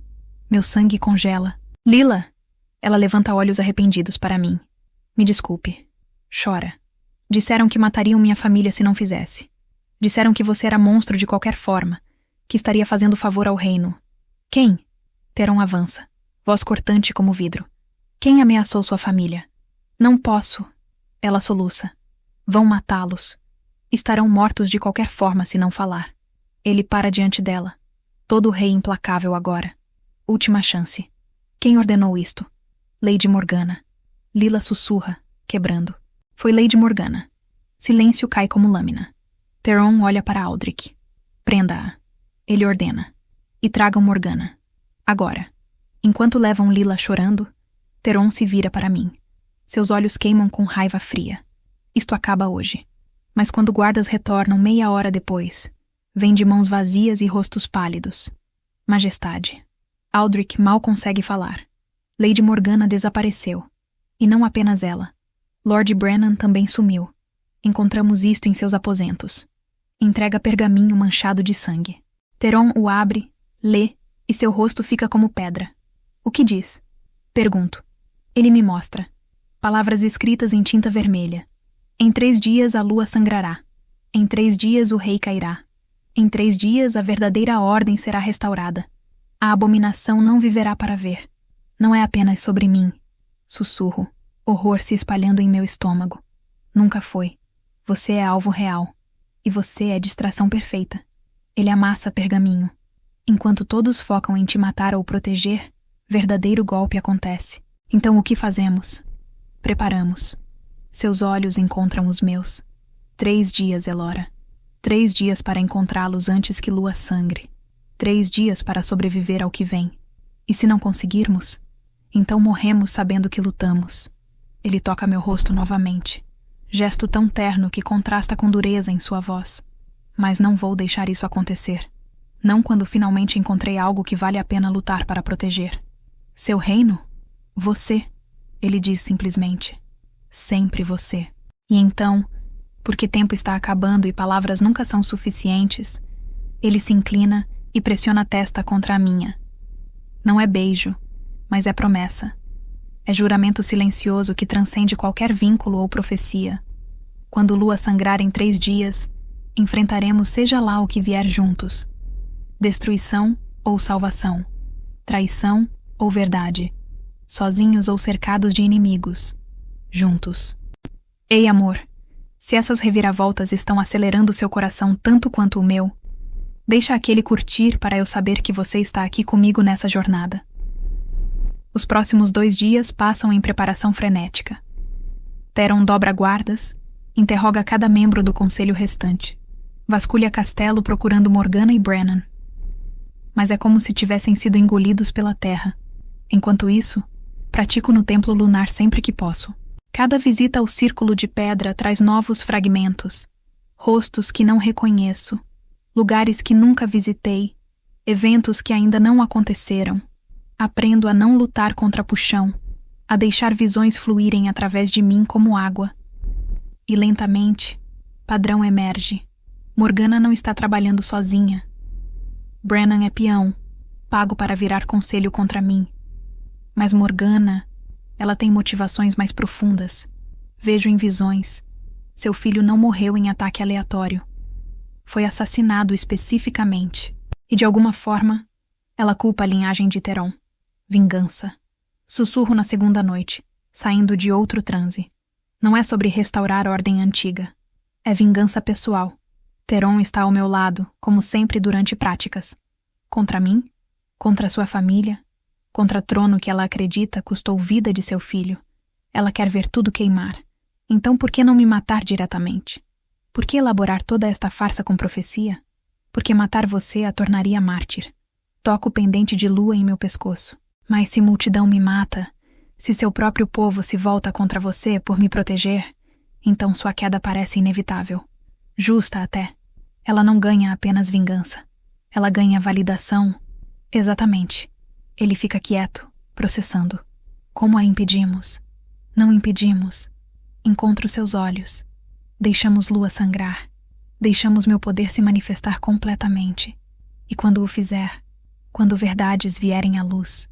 Meu sangue congela. Lila! Ela levanta olhos arrependidos para mim. Me desculpe. Chora. Disseram que matariam minha família se não fizesse. Disseram que você era monstro de qualquer forma, que estaria fazendo favor ao reino. Quem? Theron avança, voz cortante como vidro. Quem ameaçou sua família? Não posso. Ela soluça. Vão matá-los. Estarão mortos de qualquer forma se não falar. Ele para diante dela. Todo rei implacável agora. Última chance. Quem ordenou isto? Lady Morgana. Lila sussurra, quebrando. Foi Lady Morgana. Silêncio cai como lâmina. Theron olha para Aldrich. Prenda-a. Ele ordena. E tragam Morgana. Agora. Enquanto levam Lila chorando, Theron se vira para mim. Seus olhos queimam com raiva fria. Isto acaba hoje. Mas quando guardas retornam meia hora depois, vêm de mãos vazias e rostos pálidos. Majestade. Aldrich mal consegue falar. Lady Morgana desapareceu. E não apenas ela. Lord Brennan também sumiu. Encontramos isto em seus aposentos. Entrega pergaminho manchado de sangue. Theron o abre, lê, e seu rosto fica como pedra. O que diz? Pergunto. Ele me mostra. Palavras escritas em tinta vermelha. Em 3 dias a lua sangrará. Em 3 dias o rei cairá. Em 3 dias a verdadeira ordem será restaurada. A abominação não viverá para ver. Não é apenas sobre mim. Sussurro, horror se espalhando em meu estômago. Nunca foi. Você é alvo real. E você é distração perfeita. Ele amassa pergaminho. Enquanto todos focam em te matar ou proteger, verdadeiro golpe acontece. Então o que fazemos? Preparamos. Seus olhos encontram os meus. 3 dias, Elora. 3 dias para encontrá-los antes que lua sangre. 3 dias para sobreviver ao que vem. E se não conseguirmos, então morremos sabendo que lutamos. Ele toca meu rosto novamente. Gesto tão terno que contrasta com dureza em sua voz. Mas não vou deixar isso acontecer. Não quando finalmente encontrei algo que vale a pena lutar para proteger. Seu reino? Você, ele diz simplesmente. Sempre você. E então, porque tempo está acabando e palavras nunca são suficientes, ele se inclina e pressiona a testa contra a minha. Não é beijo, mas é promessa. É juramento silencioso que transcende qualquer vínculo ou profecia. Quando lua sangrar em 3 dias, enfrentaremos seja lá o que vier juntos. Destruição ou salvação. Traição ou verdade. Sozinhos ou cercados de inimigos. juntos. Ei, amor, se essas reviravoltas estão acelerando seu coração tanto quanto o meu, deixa aquele curtir para eu saber que você está aqui comigo nessa jornada. Os próximos 2 dias passam em preparação frenética. Theron dobra guardas, interroga cada membro do conselho restante, vasculha castelo procurando Morgana e Brennan. Mas é como se tivessem sido engolidos pela terra. Enquanto isso, pratico no templo lunar sempre que posso. Cada visita ao círculo de pedra traz novos fragmentos, rostos que não reconheço, lugares que nunca visitei, eventos que ainda não aconteceram. Aprendo a não lutar contra puxão, a deixar visões fluírem através de mim como água. E lentamente, padrão emerge. Morgana não está trabalhando sozinha. Brennan é peão, pago para virar conselho contra mim. Mas Morgana, ela tem motivações mais profundas. Vejo em visões. Seu filho não morreu em ataque aleatório. Foi assassinado especificamente. E de alguma forma, ela culpa a linhagem de Theron. Vingança. Sussurro na segunda noite, saindo de outro transe. Não é sobre restaurar a ordem antiga. É vingança pessoal. Theron está ao meu lado, como sempre durante práticas. Contra mim, contra sua família, contra o trono que ela acredita custou vida de seu filho. Ela quer ver tudo queimar. Então por que não me matar diretamente? Por que elaborar toda esta farsa com profecia? Porque matar você a tornaria mártir. Toco o pendente de lua em meu pescoço. Mas se multidão me mata, se seu próprio povo se volta contra você por me proteger, então sua queda parece inevitável. Justa até. Ela não ganha apenas vingança. Ela ganha validação. Exatamente. Ele fica quieto, processando. Como a impedimos? Não impedimos. Encontro seus olhos. Deixamos lua sangrar. Deixamos meu poder se manifestar completamente. E quando o fizer, quando verdades vierem à luz,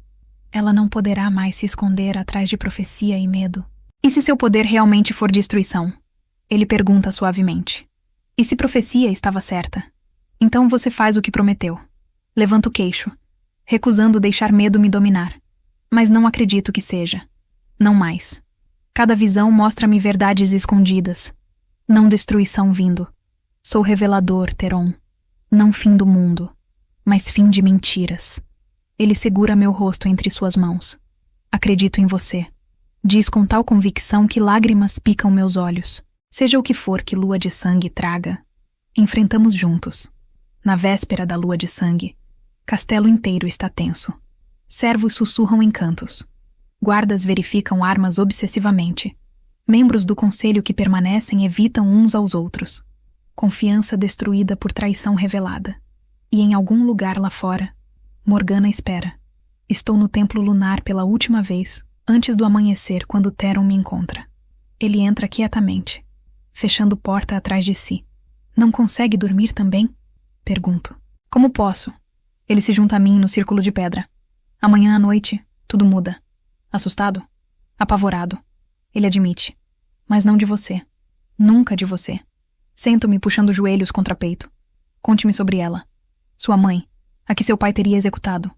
ela não poderá mais se esconder atrás de profecia e medo. E se seu poder realmente for destruição? Ele pergunta suavemente. E se profecia estava certa? Então você faz o que prometeu. Levanta o queixo, recusando deixar medo me dominar. Mas não acredito que seja. Não mais. Cada visão mostra-me verdades escondidas. Não destruição vindo. Sou revelador, Theron. Não fim do mundo, mas fim de mentiras. Ele segura meu rosto entre suas mãos. Acredito em você. Diz com tal convicção que lágrimas picam meus olhos. Seja o que for que lua de sangue traga, enfrentamos juntos. Na véspera da lua de sangue, castelo inteiro está tenso. Servos sussurram encantos. Guardas verificam armas obsessivamente. Membros do conselho que permanecem evitam uns aos outros. Confiança destruída por traição revelada. E em algum lugar lá fora, Morgana espera. Estou no templo lunar pela última vez, antes do amanhecer, quando Theron me encontra. Ele entra quietamente, fechando porta atrás de si. Não consegue dormir também? Pergunto. Como posso? Ele se junta a mim no círculo de pedra. Amanhã à noite, tudo muda. Assustado? Apavorado. Ele admite. Mas não de você. Nunca de você. Sento-me puxando os joelhos contra peito. Conte-me sobre ela. Sua mãe, a que seu pai teria executado.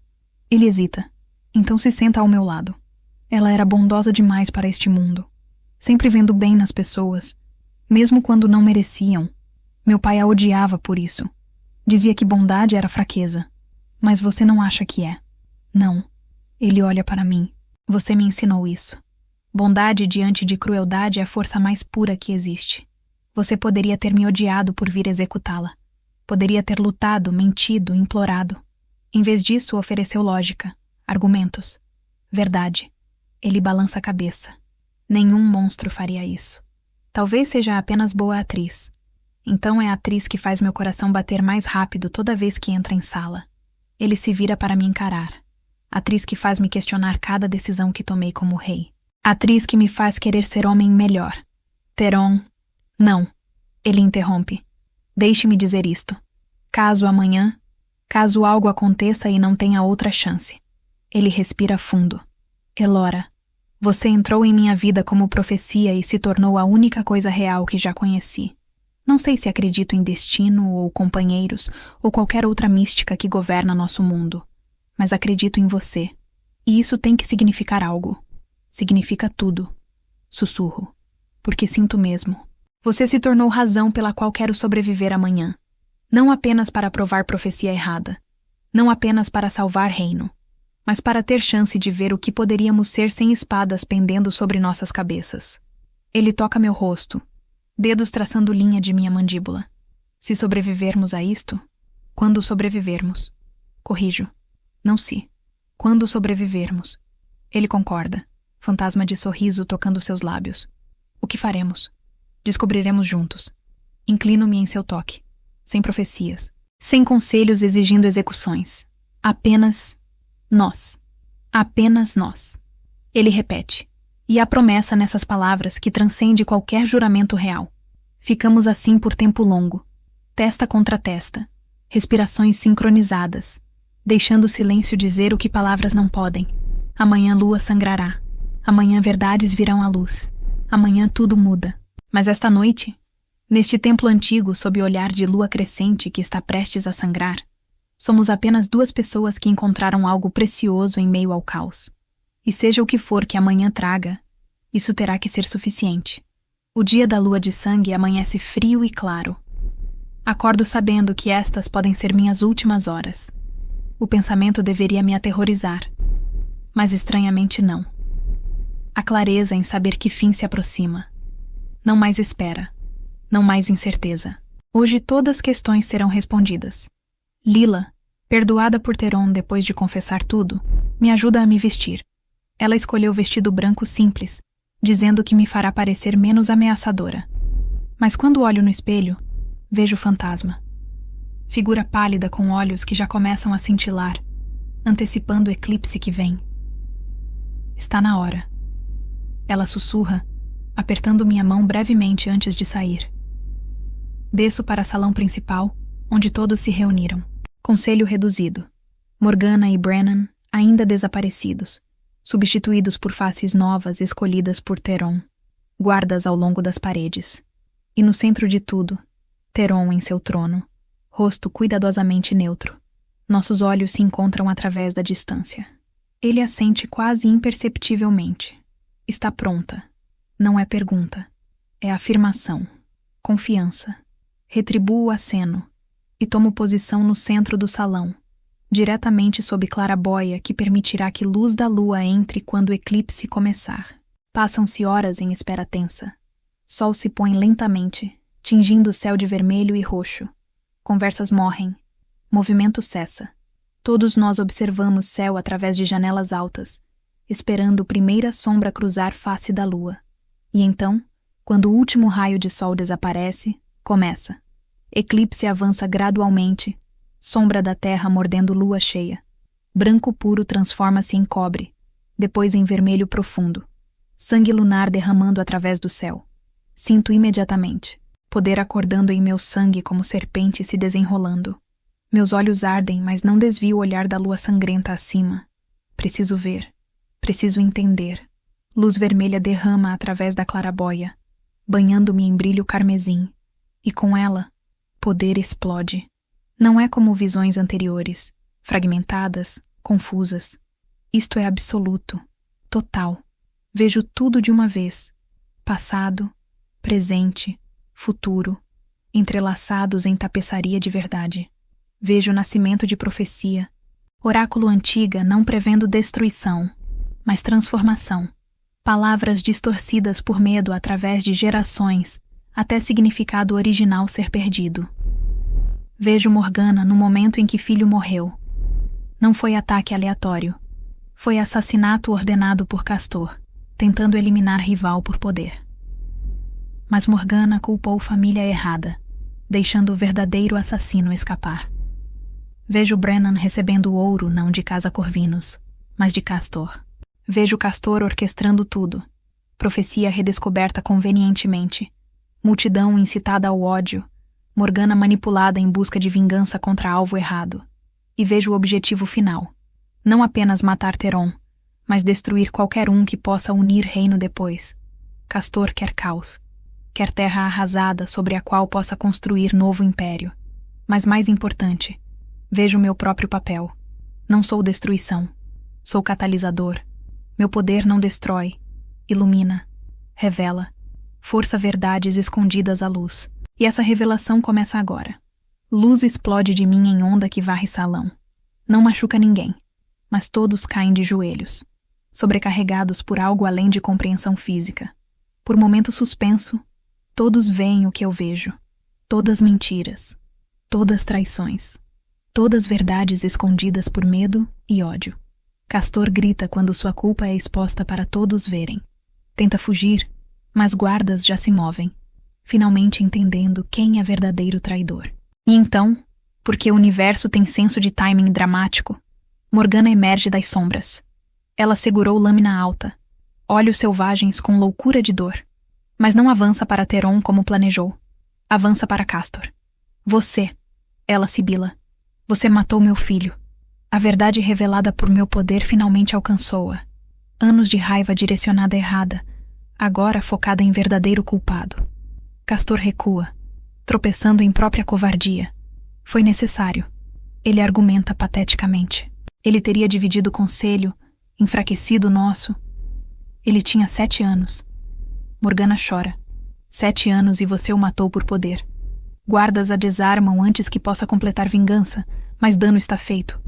Ele hesita. Então se senta ao meu lado. Ela era bondosa demais para este mundo. Sempre vendo bem nas pessoas, mesmo quando não mereciam. Meu pai a odiava por isso. Dizia que bondade era fraqueza. Mas você não acha que é? Não. Ele olha para mim. Você me ensinou isso. Bondade diante de crueldade é a força mais pura que existe. Você poderia ter me odiado por vir executá-la. Poderia ter lutado, mentido, implorado. Em vez disso, ofereceu lógica, argumentos, verdade. Ele balança a cabeça. Nenhum monstro faria isso. Talvez seja apenas boa atriz. Então é a atriz que faz meu coração bater mais rápido toda vez que entra em sala. Ele se vira para me encarar. Atriz que faz me questionar cada decisão que tomei como rei. Atriz que me faz querer ser homem melhor. Theron. Não. Ele interrompe. Deixe-me dizer isto. Caso amanhã, caso algo aconteça e não tenha outra chance. Ele respira fundo. Elora, você entrou em minha vida como profecia e se tornou a única coisa real que já conheci. Não sei se acredito em destino ou companheiros ou qualquer outra mística que governa nosso mundo, mas acredito em você. E isso tem que significar algo. Significa tudo. Sussurro. Porque sinto mesmo. Você se tornou razão pela qual quero sobreviver amanhã. Não apenas para provar profecia errada. Não apenas para salvar reino. Mas para ter chance de ver o que poderíamos ser sem espadas pendendo sobre nossas cabeças. Ele toca meu rosto, dedos traçando linha de minha mandíbula. Se sobrevivermos a isto, quando sobrevivermos. Corrijo. Não se. Quando sobrevivermos. Ele concorda, fantasma de sorriso tocando seus lábios. O que faremos? Descobriremos juntos. Inclino-me em seu toque. Sem profecias. Sem conselhos exigindo execuções. Apenas nós. Apenas nós. Ele repete. E há promessa nessas palavras que transcende qualquer juramento real. Ficamos assim por tempo longo. Testa contra testa. Respirações sincronizadas. Deixando o silêncio dizer o que palavras não podem. Amanhã lua sangrará. Amanhã verdades virão à luz. Amanhã tudo muda. Mas esta noite, neste templo antigo sob o olhar de lua crescente que está prestes a sangrar, somos apenas duas pessoas que encontraram algo precioso em meio ao caos. E seja o que for que amanhã traga, isso terá que ser suficiente. O dia da lua de sangue amanhece frio e claro. Acordo sabendo que estas podem ser minhas últimas horas. O pensamento deveria me aterrorizar, mas estranhamente não. A clareza em saber que fim se aproxima. Não mais espera. Não mais incerteza. Hoje todas as questões serão respondidas. Lila, perdoada por Teron depois de confessar tudo, me ajuda a me vestir. Ela escolheu vestido branco simples, dizendo que me fará parecer menos ameaçadora. Mas quando olho no espelho, vejo o fantasma. Figura pálida com olhos que já começam a cintilar, antecipando o eclipse que vem. Está na hora. Ela sussurra, apertando minha mão brevemente antes de sair. Desço para o salão principal, onde todos se reuniram. Conselho reduzido. Morgana e Brennan ainda desaparecidos, substituídos por faces novas escolhidas por Teron, guardas ao longo das paredes. E no centro de tudo, Teron em seu trono, rosto cuidadosamente neutro. Nossos olhos se encontram através da distância. Ele assente quase imperceptivelmente. Está pronta. Não é pergunta. É afirmação. Confiança. Retribuo o aceno e tomo posição no centro do salão, diretamente sob clarabóia que permitirá que luz da lua entre quando o eclipse começar. Passam-se horas em espera tensa. Sol se põe lentamente, tingindo o céu de vermelho e roxo. Conversas morrem. Movimento cessa. Todos nós observamos céu através de janelas altas, esperando primeira sombra cruzar face da lua. E então, quando o último raio de sol desaparece, começa. Eclipse avança gradualmente, sombra da terra mordendo lua cheia. Branco puro transforma-se em cobre, depois em vermelho profundo. Sangue lunar derramando através do céu. Sinto imediatamente, poder acordando em meu sangue como serpente se desenrolando. Meus olhos ardem, mas não desvio o olhar da lua sangrenta acima. Preciso ver. Preciso entender. Luz vermelha derrama através da clarabóia, banhando-me em brilho carmesim. E com ela, poder explode. Não é como visões anteriores, fragmentadas, confusas. Isto é absoluto, total. Vejo tudo de uma vez. Passado, presente, futuro, entrelaçados em tapeçaria de verdade. Vejo o nascimento de profecia, oráculo antiga não prevendo destruição, mas transformação. Palavras distorcidas por medo através de gerações, até significado original ser perdido. Vejo Morgana no momento em que filho morreu. Não foi ataque aleatório. Foi assassinato ordenado por Castor, tentando eliminar rival por poder. Mas Morgana culpou família errada, deixando o verdadeiro assassino escapar. Vejo Brennan recebendo ouro não de Casa Corvinus, mas de Castor. Vejo Castor orquestrando tudo. Profecia redescoberta convenientemente. Multidão incitada ao ódio. Morgana manipulada em busca de vingança contra alvo errado. E vejo o objetivo final. Não apenas matar Teron, mas destruir qualquer um que possa unir reino depois. Castor quer caos. Quer terra arrasada sobre a qual possa construir novo império. Mas mais importante, vejo meu próprio papel. Não sou destruição. Sou catalisador. Meu poder não destrói. Ilumina. Revela. Força verdades escondidas à luz. E essa revelação começa agora. Luz explode de mim em onda que varre salão. Não machuca ninguém, mas todos caem de joelhos, sobrecarregados por algo além de compreensão física. Por momento suspenso, todos veem o que eu vejo. Todas mentiras, todas traições, todas verdades escondidas por medo e ódio. Castor grita quando sua culpa é exposta para todos verem. Tenta fugir, mas guardas já se movem, finalmente entendendo quem é verdadeiro traidor. E então, porque o universo tem senso de timing dramático, Morgana emerge das sombras. Ela segurou lâmina alta, olhos selvagens com loucura de dor, mas não avança para Theron como planejou. Avança para Castor. Você, ela sibila. Você matou meu filho. A verdade revelada por meu poder finalmente alcançou-a. Anos de raiva direcionada errada, agora focada em verdadeiro culpado. Castor recua, tropeçando em própria covardia. Foi necessário. Ele argumenta pateticamente. Ele teria dividido o conselho, enfraquecido o nosso. Ele tinha 7 anos. Morgana chora. 7 anos e você o matou por poder. Guardas a desarmam antes que possa completar vingança, mas dano está feito.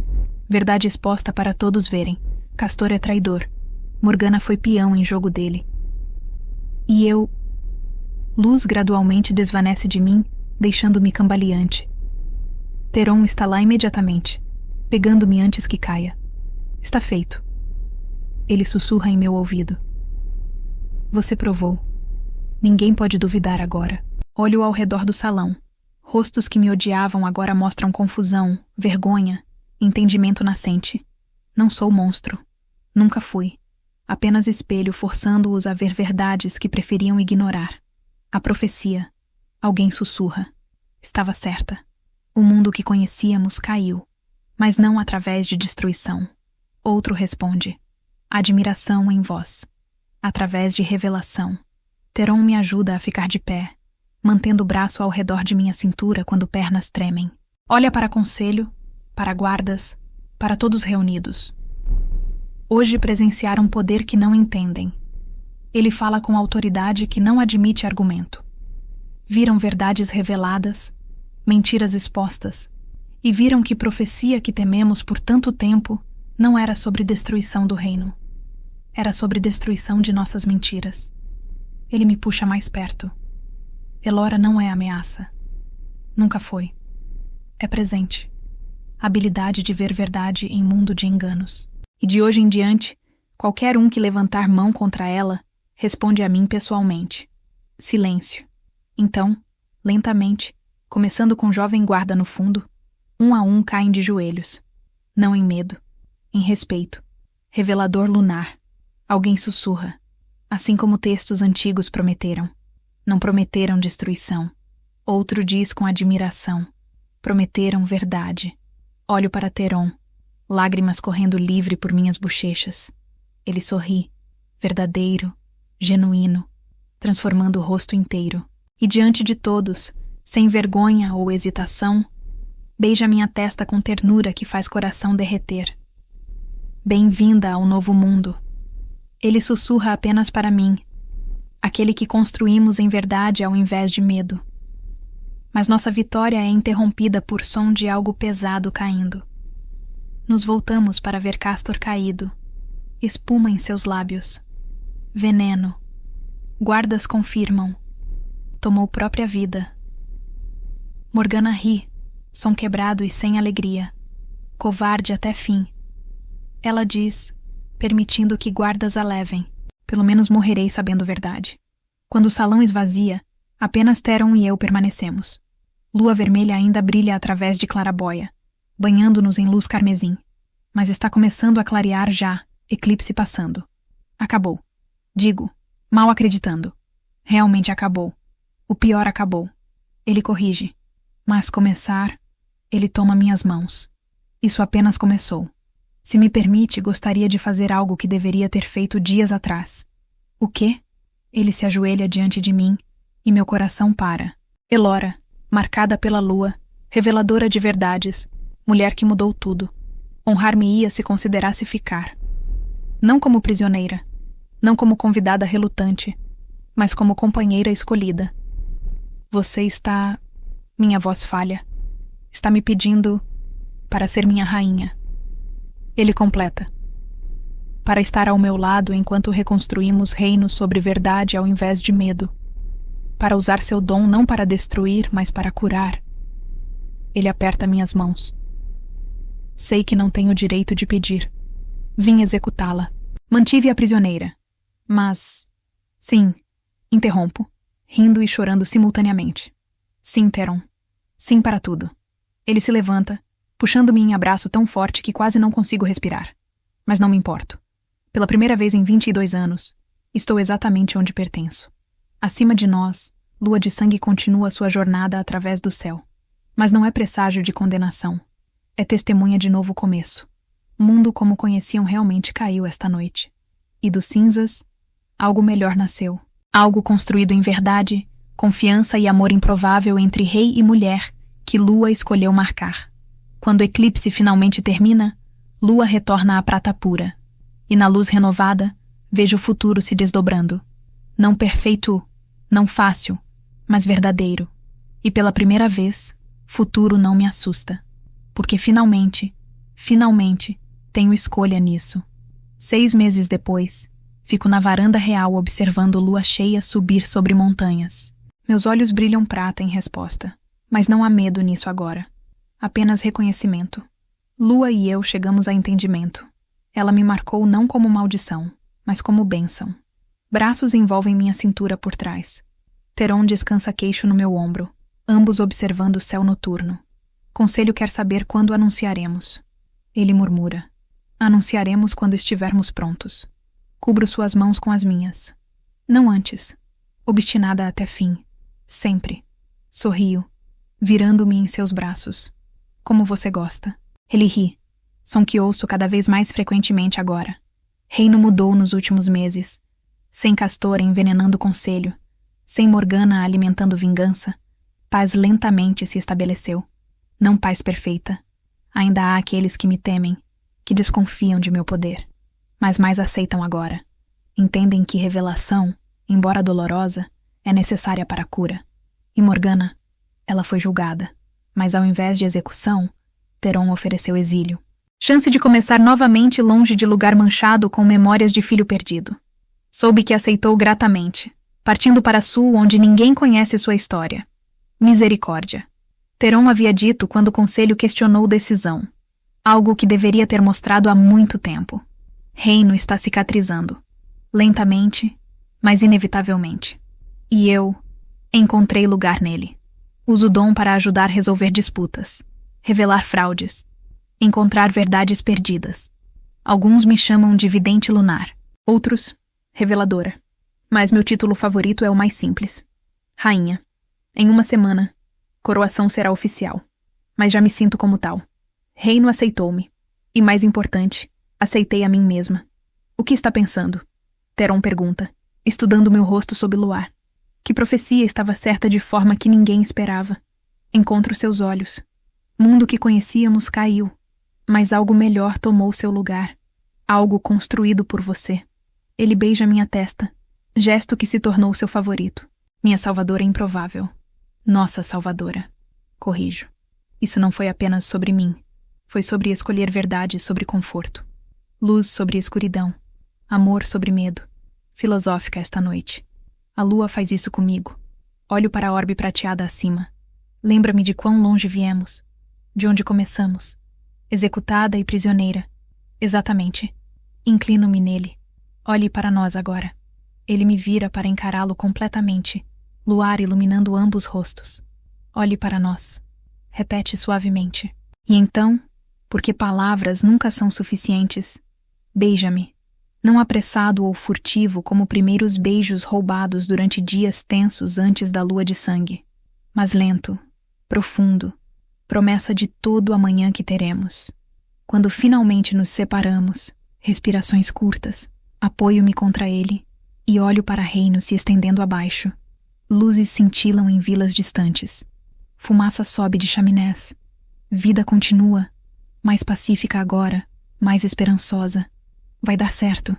Verdade exposta para todos verem. Castor é traidor. Morgana foi peão em jogo dele. E eu... Luz gradualmente desvanece de mim, deixando-me cambaleante. Theron está lá imediatamente, pegando-me antes que caia. Está feito. Ele sussurra em meu ouvido. Você provou. Ninguém pode duvidar agora. Olho ao redor do salão. Rostos que me odiavam agora mostram confusão, vergonha, entendimento nascente. Não sou monstro. Nunca fui. Apenas espelho forçando-os a ver verdades que preferiam ignorar. A profecia. Alguém sussurra. Estava certa. O mundo que conhecíamos caiu, mas não através de destruição. Outro responde. Admiração em voz. Através de revelação. Theron me ajuda a ficar de pé, mantendo o braço ao redor de minha cintura quando pernas tremem. Olha para conselho, para guardas, para todos reunidos. Hoje presenciaram poder que não entendem. Ele fala com autoridade que não admite argumento. Viram verdades reveladas, mentiras expostas, e viram que profecia que tememos por tanto tempo não era sobre destruição do reino. Era sobre destruição de nossas mentiras. Ele me puxa mais perto. Elora não é ameaça. Nunca foi. É presente. Habilidade de ver verdade em mundo de enganos. E de hoje em diante, qualquer um que levantar mão contra ela, responde a mim pessoalmente. Silêncio. Então, lentamente, começando com o jovem guarda no fundo, um a um caem de joelhos. Não em medo, em respeito. Revelador lunar. Alguém sussurra. Assim como textos antigos prometeram. Não prometeram destruição. Outro diz com admiração. Prometeram verdade. Olho para Theron, lágrimas correndo livre por minhas bochechas. Ele sorri, verdadeiro, genuíno, transformando o rosto inteiro. E diante de todos, sem vergonha ou hesitação, beija minha testa com ternura que faz coração derreter. Bem-vinda ao novo mundo. Ele sussurra apenas para mim, aquele que construímos em verdade ao invés de medo. Mas nossa vitória é interrompida por som de algo pesado caindo. Nos voltamos para ver Castor caído, espuma em seus lábios. Veneno. Guardas confirmam. Tomou própria vida. Morgana ri, som quebrado e sem alegria. Covarde até fim. Ela diz, permitindo que guardas a levem. Pelo menos morrerei sabendo verdade. Quando o salão esvazia, apenas Theron e eu permanecemos. Lua vermelha ainda brilha através de clarabóia, banhando-nos em luz carmesim. Mas está começando a clarear já, eclipse passando. Acabou. Digo, mal acreditando. Realmente acabou. O pior acabou. Ele corrige. Mas começar, ele toma minhas mãos. Isso apenas começou. Se me permite, gostaria de fazer algo que deveria ter feito dias atrás. O quê? Ele se ajoelha diante de mim e meu coração para. Elora, marcada pela lua, reveladora de verdades, mulher que mudou tudo. Honrar-me-ia se considerasse ficar. Não como prisioneira, não como convidada relutante, mas como companheira escolhida. Você está... Minha voz falha. Está me pedindo para ser minha rainha. Ele completa. Para estar ao meu lado enquanto reconstruímos reinos sobre verdade ao invés de medo. Para usar seu dom não para destruir, mas para curar. Ele aperta minhas mãos. Sei que não tenho o direito de pedir. Vim executá-la. Mantive-a prisioneira. Mas... Sim, interrompo, rindo e chorando simultaneamente. Sim, Theron. Sim para tudo. Ele se levanta, puxando-me em abraço tão forte que quase não consigo respirar. Mas não me importo. Pela primeira vez em 22 anos, estou exatamente onde pertenço. Acima de nós, lua de sangue continua sua jornada através do céu. Mas não é presságio de condenação. É testemunha de novo começo. O mundo como conheciam realmente caiu esta noite. E dos cinzas, algo melhor nasceu. Algo construído em verdade, confiança e amor improvável entre rei e mulher, que Lua escolheu marcar. Quando o eclipse finalmente termina, Lua retorna à prata pura. E na luz renovada, vejo o futuro se desdobrando. Não perfeito, não fácil, mas verdadeiro. E pela primeira vez, futuro não me assusta. Porque finalmente, tenho escolha nisso. 6 meses depois, fico na varanda real observando lua cheia subir sobre montanhas. Meus olhos brilham prata em resposta, mas não há medo nisso agora. Apenas reconhecimento. Lua e eu chegamos a entendimento. Ela me marcou não como maldição, mas como bênção. Braços envolvem minha cintura por trás. Theron descansa queixo no meu ombro, ambos observando o céu noturno. Conselho quer saber quando anunciaremos. Ele murmura. Anunciaremos quando estivermos prontos. Cubro suas mãos com as minhas. Não antes. Obstinada até fim. Sempre. Sorrio, virando-me em seus braços. Como você gosta. Ele ri. Som que ouço cada vez mais frequentemente agora. Reino mudou nos últimos meses. Sem Castor envenenando o conselho. Sem Morgana alimentando vingança. Paz lentamente se estabeleceu. Não paz perfeita. Ainda há aqueles que me temem, que desconfiam de meu poder. Mas mais aceitam agora. Entendem que revelação, embora dolorosa, é necessária para a cura. E Morgana, ela foi julgada. Mas ao invés de execução, Theron ofereceu exílio. Chance de começar novamente longe de lugar manchado com memórias de filho perdido. Soube que aceitou gratamente, partindo para sul onde ninguém conhece sua história. Misericórdia. Theron havia dito quando o conselho questionou decisão. Algo que deveria ter mostrado há muito tempo. Reino está cicatrizando. Lentamente, mas inevitavelmente. E eu encontrei lugar nele. Uso o dom para ajudar a resolver disputas, revelar fraudes, encontrar verdades perdidas. Alguns me chamam de vidente lunar, outros, reveladora. Mas meu título favorito é o mais simples. Rainha. Em uma semana, coroação será oficial. Mas já me sinto como tal. Reino aceitou-me. E mais importante, aceitei a mim mesma. O que está pensando? Theron pergunta, estudando meu rosto sob o luar. Que profecia estava certa de forma que ninguém esperava. Encontro seus olhos. Mundo que conhecíamos caiu. Mas algo melhor tomou seu lugar. Algo construído por você. Ele beija minha testa. Gesto que se tornou seu favorito. Minha salvadora improvável. Nossa salvadora. Corrijo. Isso não foi apenas sobre mim. Foi sobre escolher verdade sobre conforto. Luz sobre escuridão. Amor sobre medo. Filosófica esta noite. A lua faz isso comigo. Olho para a orbe prateada acima. Lembra-me de quão longe viemos. De onde começamos. Executada e prisioneira. Exatamente. Inclino-me nele. Olhe para nós agora. Ele me vira para encará-lo completamente. Luar iluminando ambos rostos. Olhe para nós. Repete suavemente. E então, porque palavras nunca são suficientes, beija-me. Não apressado ou furtivo como primeiros beijos roubados durante dias tensos antes da lua de sangue, mas lento, profundo, promessa de todo o amanhã que teremos. Quando finalmente nos separamos, respirações curtas, apoio-me contra ele e olho para reino se estendendo abaixo. Luzes cintilam em vilas distantes. Fumaça sobe de chaminés. Vida continua, mais pacífica agora, mais esperançosa. Vai dar certo.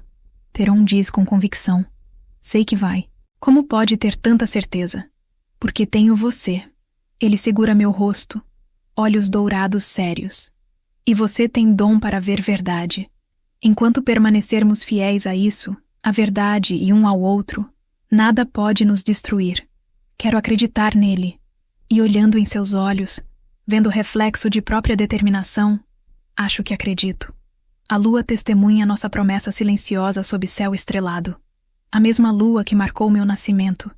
Theron diz com convicção. Sei que vai. Como pode ter tanta certeza? Porque tenho você. Ele segura meu rosto, olhos dourados sérios. E você tem dom para ver verdade. Enquanto permanecermos fiéis a isso, à verdade e um ao outro, nada pode nos destruir. Quero acreditar nele. E olhando em seus olhos, vendo o reflexo de própria determinação, acho que acredito. A lua testemunha nossa promessa silenciosa sob céu estrelado. A mesma lua que marcou meu nascimento,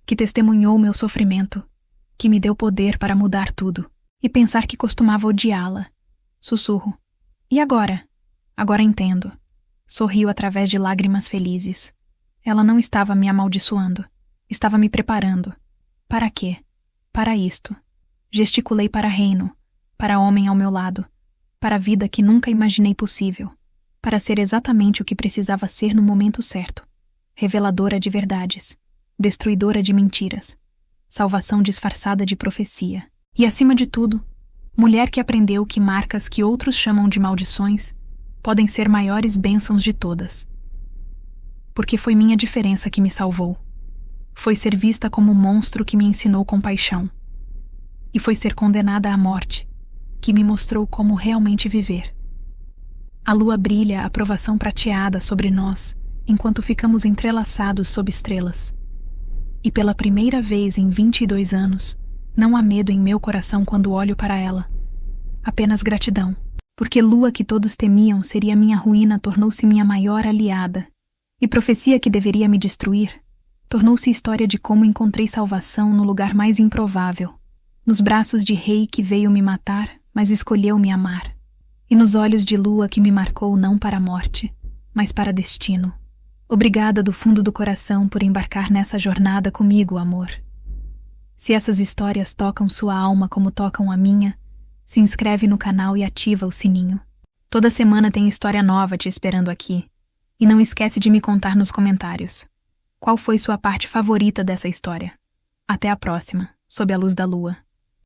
que testemunhou meu sofrimento, que me deu poder para mudar tudo. E pensar que costumava odiá-la. Sussurro. E agora? Agora entendo. Sorrio através de lágrimas felizes. Ela não estava me amaldiçoando. Estava me preparando. Para quê? Para isto. Gesticulei para reino, para homem ao meu lado, para a vida que nunca imaginei possível, para ser exatamente o que precisava ser no momento certo. Reveladora de verdades, destruidora de mentiras, salvação disfarçada de profecia. E acima de tudo, mulher que aprendeu que marcas que outros chamam de maldições podem ser maiores bênçãos de todas. Porque foi minha diferença que me salvou. Foi ser vista como um monstro que me ensinou compaixão. E foi ser condenada à morte, que me mostrou como realmente viver. A lua brilha a aprovação prateada sobre nós, enquanto ficamos entrelaçados sob estrelas. E pela primeira vez em 22 anos, não há medo em meu coração quando olho para ela. Apenas gratidão. Porque lua que todos temiam seria minha ruína tornou-se minha maior aliada. E profecia que deveria me destruir, tornou-se história de como encontrei salvação no lugar mais improvável. Nos braços de rei que veio me matar, mas escolheu me amar. E nos olhos de lua que me marcou não para a morte, mas para destino. Obrigada do fundo do coração por embarcar nessa jornada comigo, amor. Se essas histórias tocam sua alma como tocam a minha, se inscreve no canal e ativa o sininho. Toda semana tem história nova te esperando aqui. E não esquece de me contar nos comentários. Qual foi sua parte favorita dessa história? Até a próxima, sob a luz da lua.